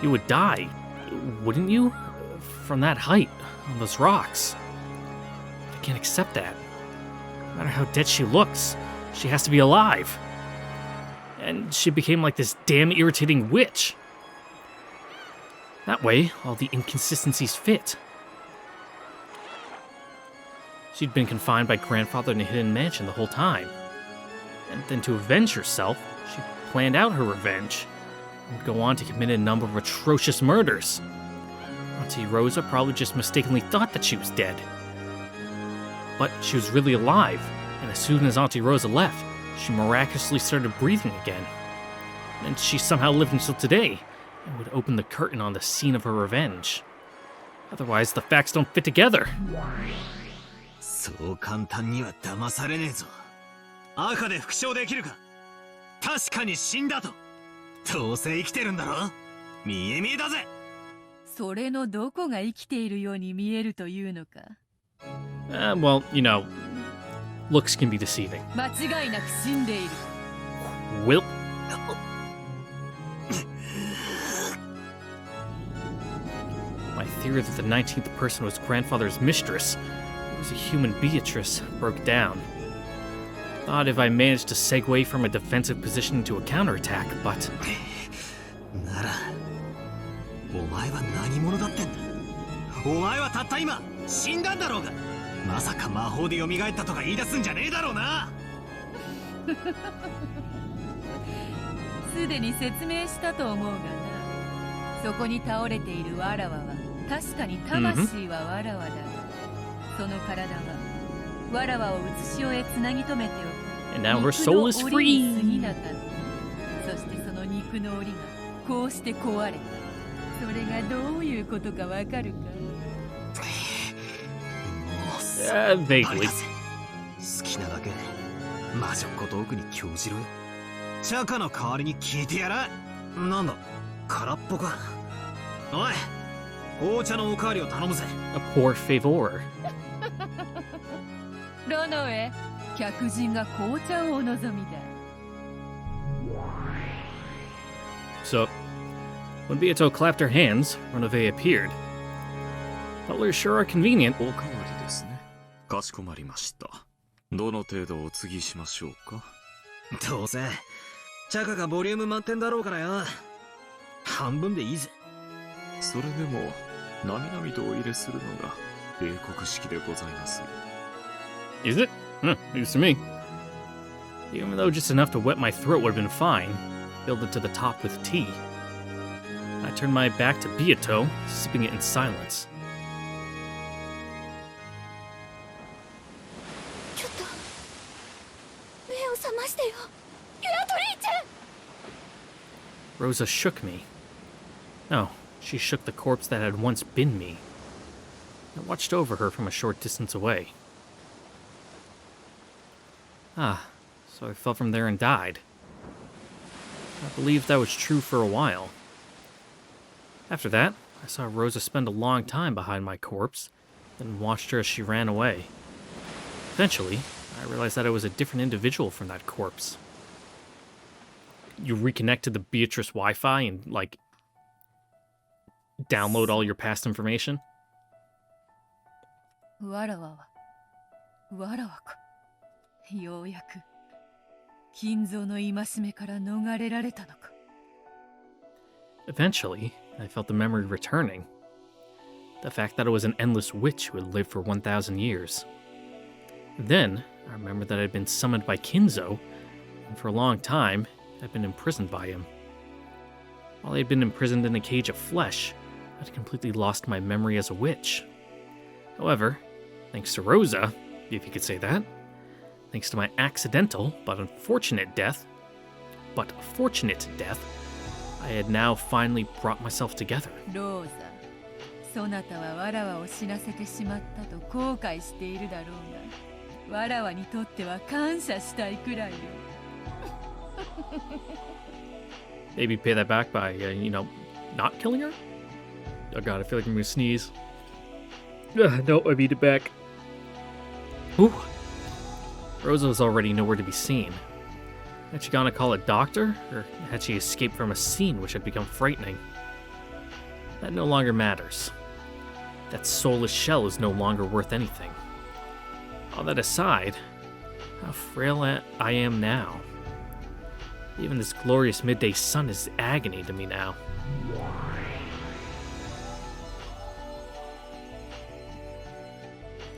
You would die, wouldn't you? From that height, on those rocks. I can't accept that. No matter how dead she looks, she has to be alive. And she became like this damn irritating witch. That way, all the inconsistencies fit. She'd been confined by grandfather in a hidden mansion the whole time. And then to avenge herself, she planned out her revenge, and would go on to commit a number of atrocious murders. Auntie Rosa probably just mistakenly thought that she was dead. But she was really alive, and as soon as Auntie Rosa left, she miraculously started breathing again. And she somehow lived until today, and would open the curtain on the scene of her revenge. Otherwise, the facts don't fit together. そう簡単には騙されねえぞ。赤で復唱できるか。確かに死んだと。どうせ生きてるんだろ。見え見えだぜ。それのどこが生きているように見えるというのか。Well, you know, looks can be deceiving. 間違いなく死んでいる。Well, my theory that the 19th person was grandfather's mistress, who was a human Beatrice, broke down. Thought if I managed to segue from a defensive position into a counterattack, but... なら、お前は何者だってんだ。お前はたった今、死んだんだろうが。まさか魔法で蘇ったとか言い出すんじゃねえだろうな。すでに説明したと思うがな。そこに倒れているわらわは確かに魂はわらわだが、その体はわらわを写し終えつなぎ止めておく And now her soul is 肉の檻に過 free. ぎなかった。そしてその肉の檻がこうして壊れた。それがどういうことかわかるか。Vaguely. 好きなだけ魔女っ子トークに興じろよ。チャカの代わりに聞いてやら。なんだ、空っぽか。おい、紅茶のおかわりを頼むぜ。A poor favor. ロノエ、客人が紅茶をお望みだ。So, when Beato clapped her hands, Renove appeared. Butlers sure are convenient. おかわりですね。かしこまりました。どの程度お継ぎしましょうか。どうせチャカがボリューム満点だろうからよ。半分でいいぜ。それでもなみなみとお入れするのが英国式でございますよ。Is it? News to me. Even though just enough to wet my throat would have been fine, filled it to the top with tea. I turned my back to Beato, sipping it in silence. ちょっと目を覚ましてよ、ビアトリーチェ。 Rosa shook me. No, she shook the corpse that had once been me. I watched over her from a short distance away. Ah, so I fell from there and died. I believed that was true for a while. After that, I saw Rosa spend a long time behind my corpse, then watched her as she ran away. Eventually, I realized that I was a different individual from that corpse. You reconnect to the Beatrice Wi-Fi and, like, download all your past information? わらわか。ようやく金蔵の戒めから逃れられたのか。Eventually, I felt the memory returning. The fact that I was an endless witch who had lived for 1,000 years. Then, I remembered that I had been summoned by Kinzo, and for a long time, I'd been imprisoned by him. While I had been imprisoned in a cage of flesh, I'd completely lost my memory as a witch. However, thanks to Rosa, if you could say that, thanks to my accidental but fortunate death, I had now finally brought myself together. ローザ、そなたはわらわを死なせてしまったと後悔しているだろうが、わらわにとっては感謝したいくらいよ。Maybe pay that back by, not killing her? Oh god, I feel like I'm gonna sneeze. No, I beat it back. Ooh. Rosa was already nowhere to be seen. Had she gone to call a doctor, or had she escaped from a scene which had become frightening? That no longer matters. That soulless shell is no longer worth anything. All that aside, how frail I am now. Even this glorious midday sun is agony to me now.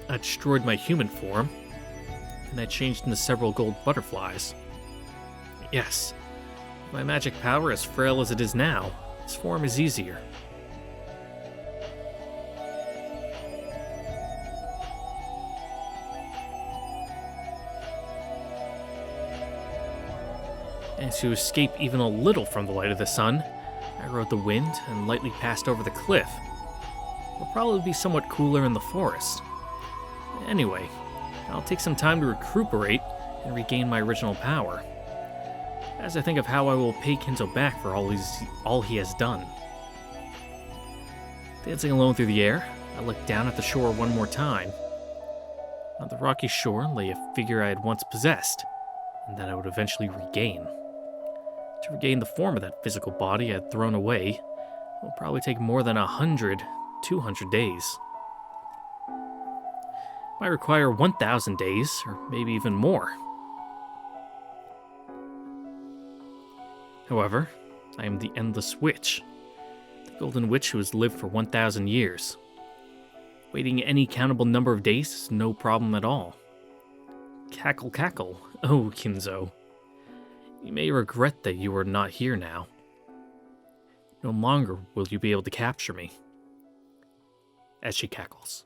I destroyed my human form, and I changed into several gold butterflies. Yes, with my magic power as frail as it is now, this form is easier. And to escape even a little from the light of the sun, I rode the wind and lightly passed over the cliff. It'll probably be somewhat cooler in the forest. Anyway, I'll take some time to recuperate and regain my original power, as I think of how I will pay Kinzo back for all he has done. Dancing alone through the air, I looked down at the shore one more time. On the rocky shore lay a figure I had once possessed, and that I would eventually regain. To regain the form of that physical body I had thrown away will probably take more than 100, 200 days. Might require 1,000 days, or maybe even more. However, I am the Endless Witch, the Golden Witch who has lived for 1,000 years. Waiting any countable number of days is no problem at all. Cackle, cackle, oh Kinzo. You may regret that you are not here now. No longer will you be able to capture me. As she cackles.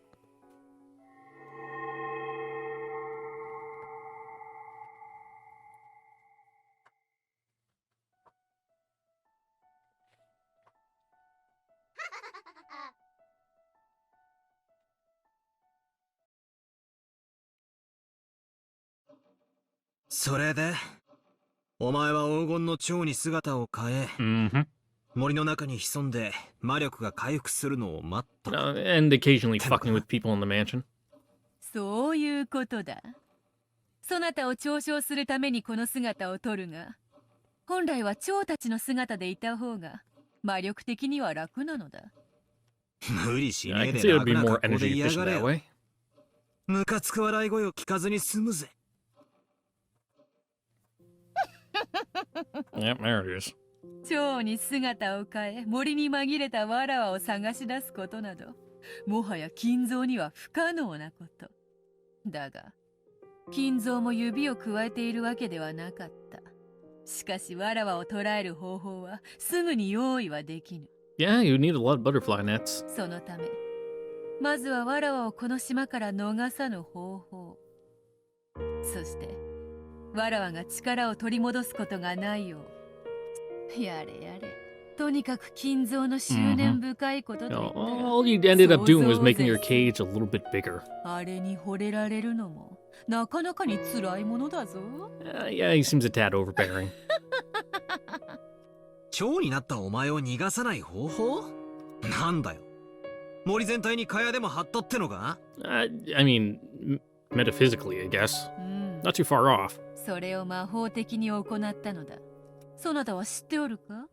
Soお前は黄金の蝶に姿を変え、森の中に潜んで魔力が回復するのを待った。And occasionally fucking with people in the mansion. そういうことだ。そなたを嘲笑するためにこの姿を取るが、本来は蝶たちの姿でいた方が魔力的には楽なのだ。無理し I ねえ can で see it would 楽 be な more 格好で energy 嫌 efficient がれ that よ。 way. ムカつく笑い声を聞かずに済むぜ。Yep, there it is. 蝶に姿を変え、森に紛れたわらわを探し出すことなど、もはや金蔵には不可能なこと。だが、金蔵も指を加えているわけではなかった。しかし、わらわを捕らえる方法はすぐに用意はできぬ。Yeah, you need a lot of butterfly nets. そのため、まずはわらわをこの島から逃さぬ方法。そして、わらわが力を取り戻すことがないよう。やれやれ。とにかく金蔵の執念深いことと言ったら、All you ended up doing was making your cage a little bit bigger. あれに惚れられるのも、なかなかに辛いものだぞ。Yeah, he seems a tad overbearing. 蝶になったお前を逃がさない方法？なんだよ。森全体に蚊帳でも張ったってのか？ I mean, metaphysically, I guess. Not too far off. それを魔法的に行ったのだ。そなたは知っておるか？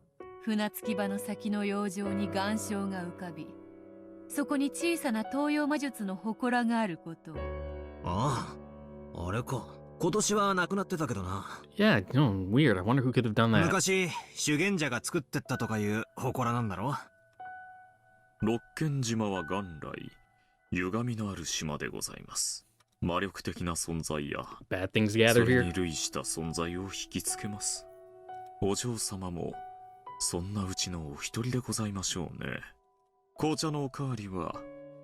船着き場の先の洋上に岩礁が浮かび、そこに小さな東洋魔術の祠があることを。ああ、あれか。今年はなくなってたけどな。Yeah, no, weird. I wonder who could have done that. 昔、修験者が作ってったとかいう祠なんだろ？六軒島は元来、歪みのある島でございます。魔力的な存在や、 Bad things そ gathered れに here. 類した存在を引きつけます。お嬢様も、そんなうちのお一人でございましょうね。紅茶のおかわりは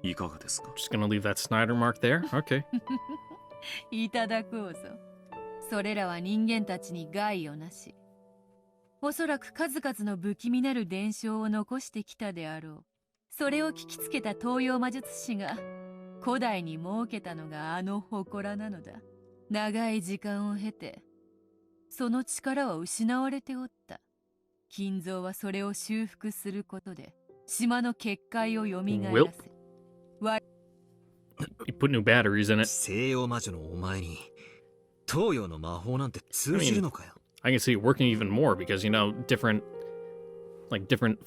いかがですか？ Just gonna leave that Snyder mark there. Okay. いただこうぞ。それらは人間たちに害をなし、おそらく数々の不気味なる伝承を残してきたであろう。それを聞きつけた東洋魔術師が古代に設けたのがあの祠なのだ。長い時間を経てその力は失われておった。金蔵はそれを修復することで島の結界を蘇らせ、 You put new batteries in it. 西洋魔女のお前に東洋の魔法なんて通じるのかよ。 I can see it working even more because, you know, different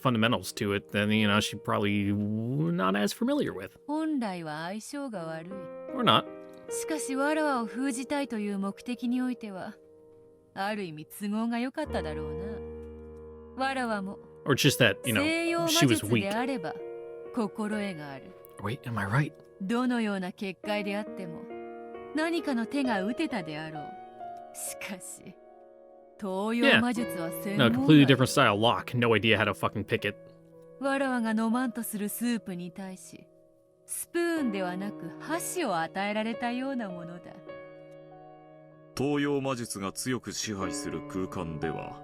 fundamentals to it than, you know, she's probably not as familiar with. 本来は相性が悪い。 Or not. しかしわらわを封じたいという目的においてはある意味都合が良かっただろうな。わらわも Or just that, you know, 西洋魔 she was 術 weak. であれば心得がある。 Wait, am I right? どのような結界であっても何かの手が打てたであろう。しかし東洋魔術は専 No, 門 completely 外。 different style lock. No idea how to fucking pick it. わらわが飲まんとするスープに対しスプーンではなく箸を与えられたようなものだ。東洋魔術が強く支配する空間では、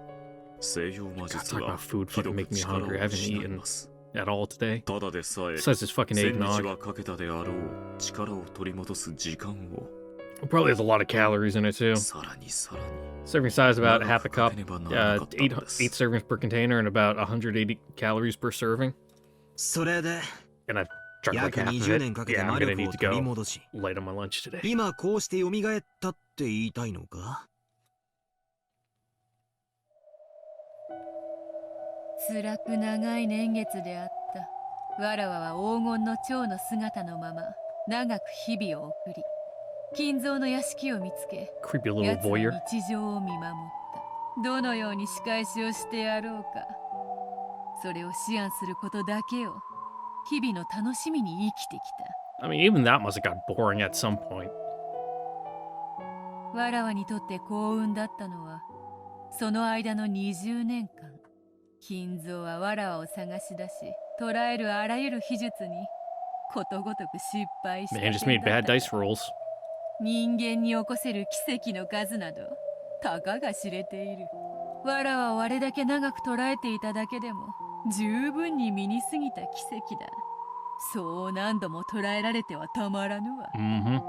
西洋魔 God, 術 talk が about food ひ fucking どく make me 力を hungry. I haven't 失い eaten ます。 at all today. ただでさえ、 Besides this fucking 千日 eggnog. はかけたであろう力を取り戻す時間を、 Probably has a lot of calories in it too. さらにさらに。 Serving size about 長 half く a か cup. けねばならなかったのです。 Eight servings per container and about 180 calories per serving. それで And I drank 約 like half of 20 it. 年かけて Yeah, I'm 魔 gonna 力 need を to 取り go 戻し、 late on my lunch today. 今こうして蘇ったって言いたいのか？辛く長い年月であった。わらわは黄金の蝶の姿のまま長く日々を送り、金蔵の屋敷を見つけ、 Creepy little 奴の voyeur. 日常を見守った。どのように仕返しをしてやろうか、それを思案することだけを日々の楽しみに生きてき I mean, even that must have got boring at some point. た。わらわにとって幸運だったのはその間の20年間。金蔵はわらわを探し出し、捕らえるあらゆる秘術にことごとく失敗した Man just 点 made だっ bad た。 dice rolls. 人間に起こせる奇跡の数などたかが知れている。わらわをあれだけ長く捕らえていただけでも十分に身に過ぎた奇跡だ。そう何度も捕らえられてはたまらぬわ。 Mm-hmm.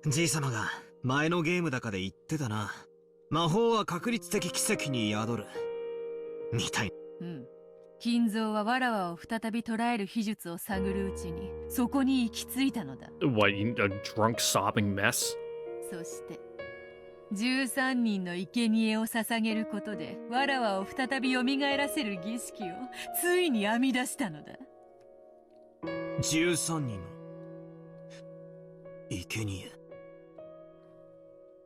じいさまが前のゲームだかで言ってたな。魔法は確率的奇跡に宿る。みたい。うん。金蔵はわらわを再び捕らえる秘術を探るうちにそこに行き着いたのだ。 What, a drunk, sobbing mess? そして13人の生贄を捧げることでわらわを再び蘇らせる儀式をついに編み出したのだ。13人の生贄。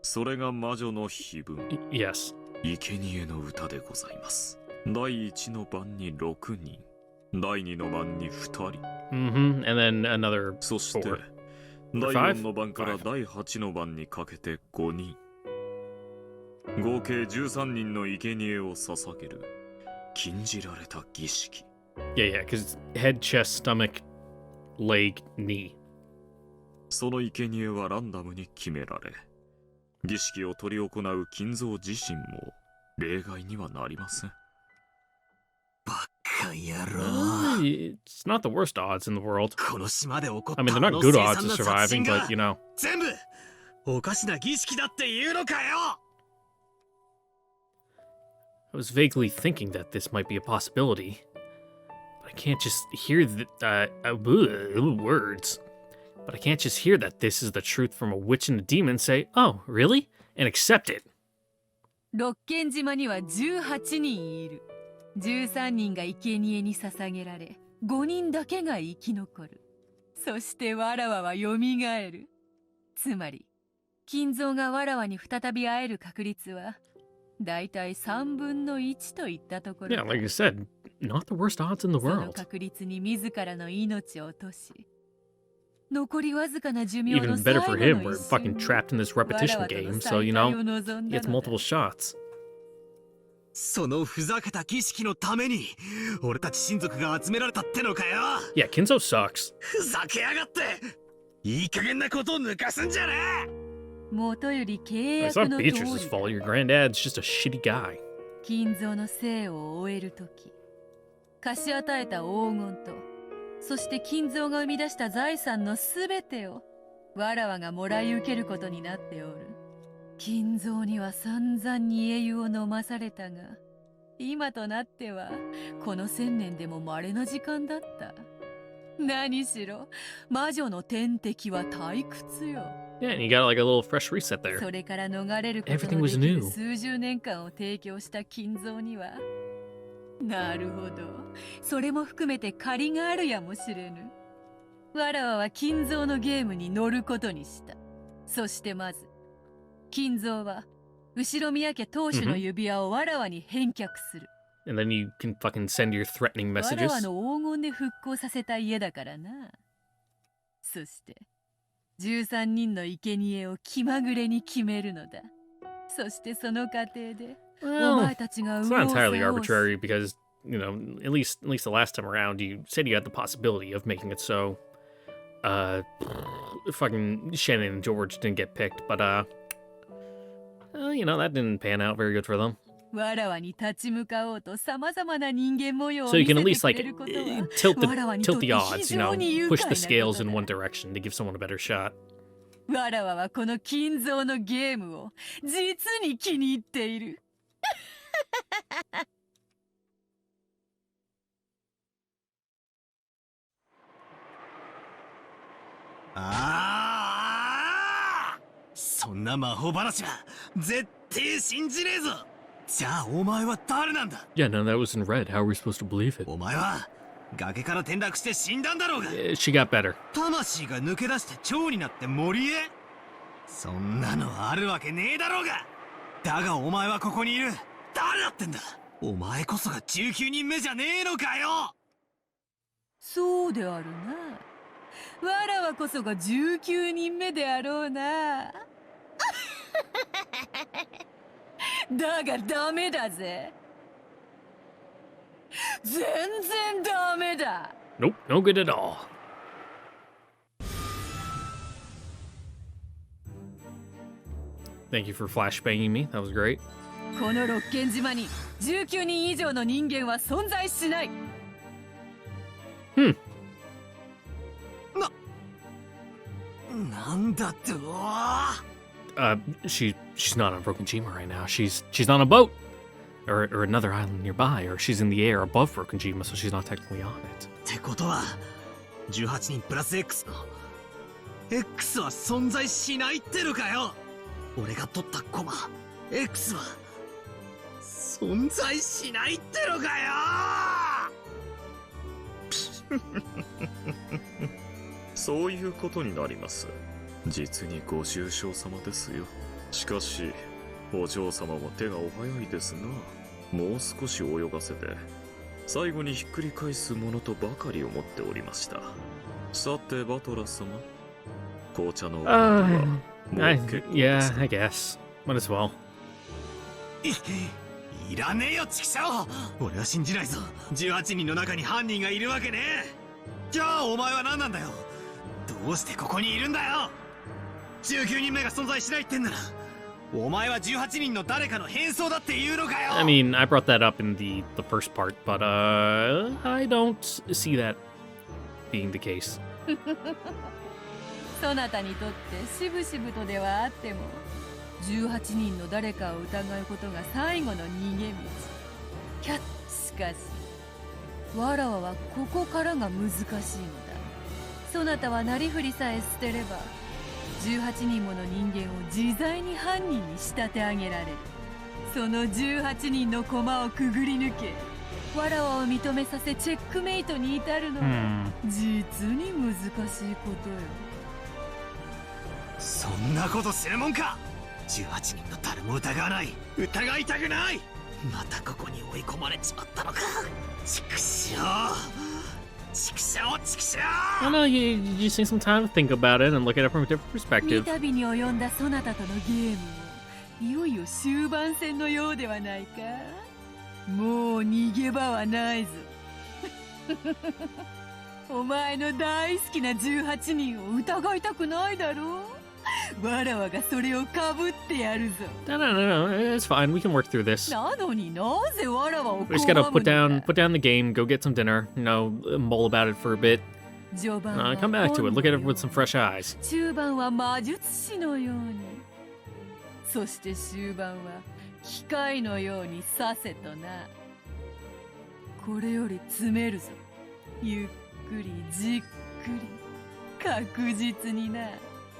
それが魔女の碑文、 Yes. 生贄の歌でございます。第1の番に6人、第2の番に2人、 Mm-hmm. And then another そして four. 第 Five? 4の番から第8の番にかけて5人、合計13人の生贄を捧げる禁じられた儀式。 Yeah, because it's head, chest, stomach, leg, knee. その生贄はランダムに決められ、儀式を執り行う金蔵自身も例外にはなりません。バカ野郎。it's not the worst odds in the world. この島で起こった I mean, they're not good odds of surviving, but you know. 全部おかしな儀式だって言うのかよ。 I was vaguely thinking that this might be a possibility, but I can't just hear the words. But I can't just hear that this is the truth from a witch and a demon and say, "Oh, really?" and accept it. 六軒島には18人いる。13人が生贄に捧げられ、5人だけが生き残る。そしてわらわはよみがえる。つまり、金蔵がわらわに再び会える確率は、だいたい3分の1といったところ。 Yeah, like you said, not the worst odds in the その world. 確率に自らの命を落とし、残りわずかな寿命の Even 最 better 後 for の him, 一 we're 瞬 fucking に trapped in this repetition わらわとの game, 再 so you 会 know, を望んだ he の gets だ。 multiple shots. そのふざけた儀式のために俺たち親族が集められたってのかよ。 Yeah, Kinzo sucks. ふざけやがって。いい加減なことを抜かすんじゃねえ。もとより契 It's 約 not の通 Beatrice's り fault. Your granddad's just a shitty guy. 金蔵の生を終えるとき、貸し与えた黄金と、そして金蔵が生み出した財産のすべてをわらわがもらい受けることになっておる。金蔵には散々に英雄を飲まされたが、今となってはこの1000年でも稀な時間だった。何しろ魔女の天敵は退屈よ。 Yeah, and you got like a little fresh reset there. それから逃れることの Everything で was きる new. 数十年間を提供した金蔵には、なるほど、それも含めて借りがあるやもしれぬ。わらわは金蔵のゲームに乗ることにした。そしてまず金蔵は後宮家当主の指輪をわらわに返却する。 And then you can fucking send your threatening わら messages. わの黄金で復興させた家だからな。そして13人の生贄を気まぐれに決めるのだ。そしてその過程で、お Well, 前たちが it's 右 not 往 entirely 左往し arbitrary because, you know, at least the last time around, you said you had the possibility of making it so fucking Shannon and George didn't get picked, but you know, that didn't pan out very good for them. わらわに立ち向かおうと様々な人間模様を So you 見 can せ at て least く like れることは tilt わらわにとっ the て odds, 非 you 常 know, に愉 push 快 the なこ scales と in だ。 one direction to give someone a better shot. わらわはこの金蔵のゲームを実に気に入っている。ああ、そんな魔法話は絶対信じねえぞ。じゃあお前は誰なんだ。 Yeah, no, that was in red. How are we supposed to believe it? お前は崖から転落して死んだんだろうが。 She got better. 魂が抜け出して蝶になって森へ。そんなのあるわけねえだろうが。だがお前はここにいる。誰だってんだ。お前こそが19人目じゃねえのかよ。そうであるな。わらわこそが19人目であろうな。だがダメだぜ。全然ダメだ。 Nope, no good at all. Thank you for flashbanging me. That was great. この六軒島に19人以上の人間は存在しない。なんだって。うわ She's not on Brokenjima right now. She's on a boat, or another island nearby, or she's in the air above Brokenjima, so she's not technically on it. ってことは18人プラス X の X は存在しないってのかよ。俺が取ったコマ X は存在しないってのかよ。そういうことになります。実にご重傷様ですよ。しかしお嬢様も手がお早いですな。もう少し泳がせて最後にひっくり返すものとばかり思っておりました。さてバトラ様、紅茶のおかわりはもう結構です Yeah, I guess. Might as well. いらねえよチキシャオ。俺は信じないぞ。18人の中に犯人がいるわけねえ。じゃあお前は何なんだよ。どうしてここにいるんだよ。19人目が存在しないってんならお前は18人の誰かの変装だって言うのかよ。 I mean, I brought that up in the first part, but I don't see that being the case. そなたにとってしぶしぶとではあっても18人の誰かを疑うことが最後の逃げ道。キャッ、しかしわらわはここからが難しいのだ。そなたはなりふりさえ捨てれば18人もの人間を自在に犯人に仕立て上げられる。その18人の駒をくぐり抜けわらわを認めさせチェックメイトに至るのは実に難しいことよ。そんなことするもんか。18人の誰も疑わない。疑いたくない。またここに追い込まれちまったのか。畜生畜生畜生。 I don't know, you just need some time to think about it and look at it from a different 三 perspective. 度に及んだそなたとのゲームもいよいよ終盤戦のようではないか。もう逃げ場はないぞ。お前の大好きな18人を疑いたくないだろう。わらわがそれをかぶってやるぞ。 No, it's fine. We can work through this. なのになぜわらわを We just gotta put down the game, go get some dinner, mull about it for a bit, 序盤は come back to it, look at it with some fresh eyes. 中盤は魔術師のように、そして終盤は機械のようにさせとな。これより詰めるぞ。ゆっくりじっくり確実にな。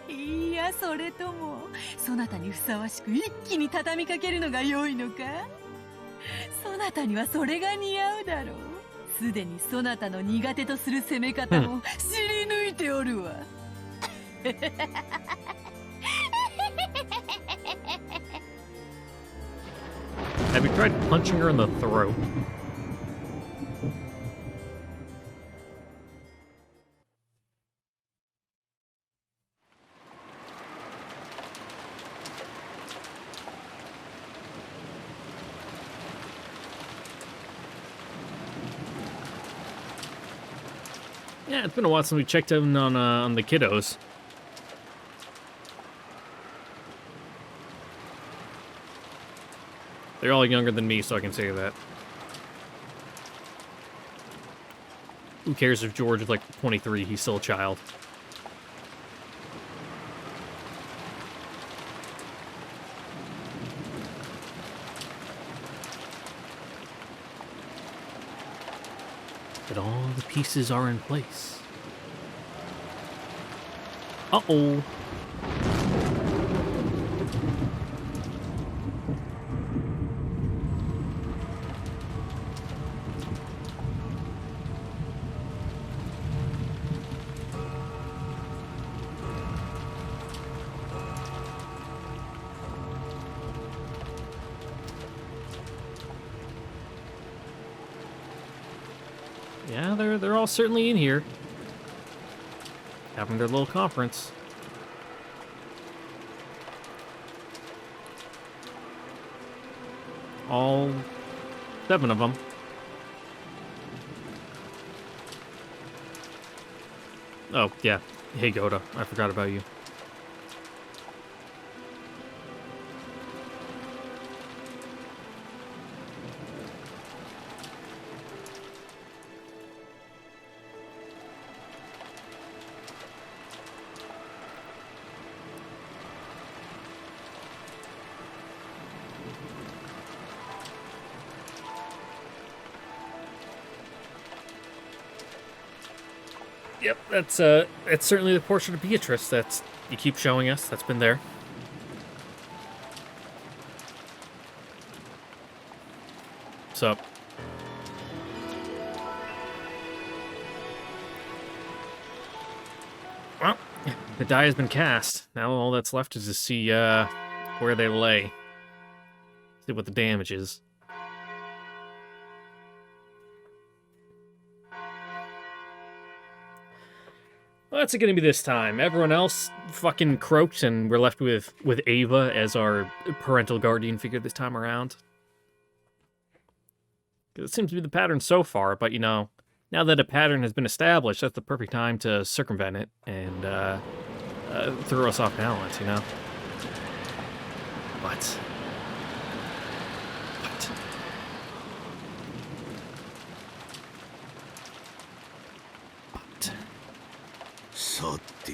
いや、それともそなたにふさわしく一気に畳みかけるのが良いのか。そなたにはそれが似合うだろう。すでにそなたの苦手とする攻め方も知り抜いておるわ。Have you tried punching her in the throat? Yeah, it's been a while since we checked in on the kiddos. They're all younger than me, so I can say that. Who cares if George is like 23? He's still a child. But all the pieces are in place. Uh-oh. Yeah, they're all certainly in here, having their little conference. All 7 of them. Oh, yeah. Hey, Goda. I forgot about you. Yep, that's certainly the portrait of Beatrice that's you keep showing us. That's been there. What's up? Well, the die has been cast. Now all that's left is to see where they lay. See what the damage is. What's it gonna be this time? Everyone else fucking croaked, and we're left with Ava as our parental guardian figure this time around. It seems to be the pattern so far, but now that a pattern has been established, that's the perfect time to circumvent it and throw us off balance, What? What? What? さて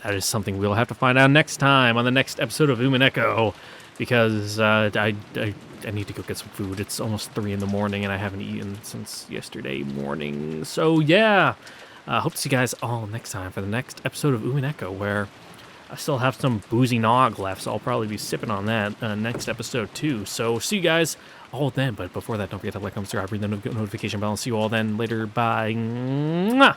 That is something we'll have to find out next time on the next episode of Umineko, because I need to go get some food. It's almost 3 in the morning, and I haven't eaten since yesterday morning. So yeah, hope to see you guys all next time for the next episode of Umineko, where I still have some boozy nog left, so I'll probably be sipping on that next episode too. So see you guys all then. But before that, don't forget to like, comment, subscribe, ring the notification bell, and see you all then later. Bye. Mwah!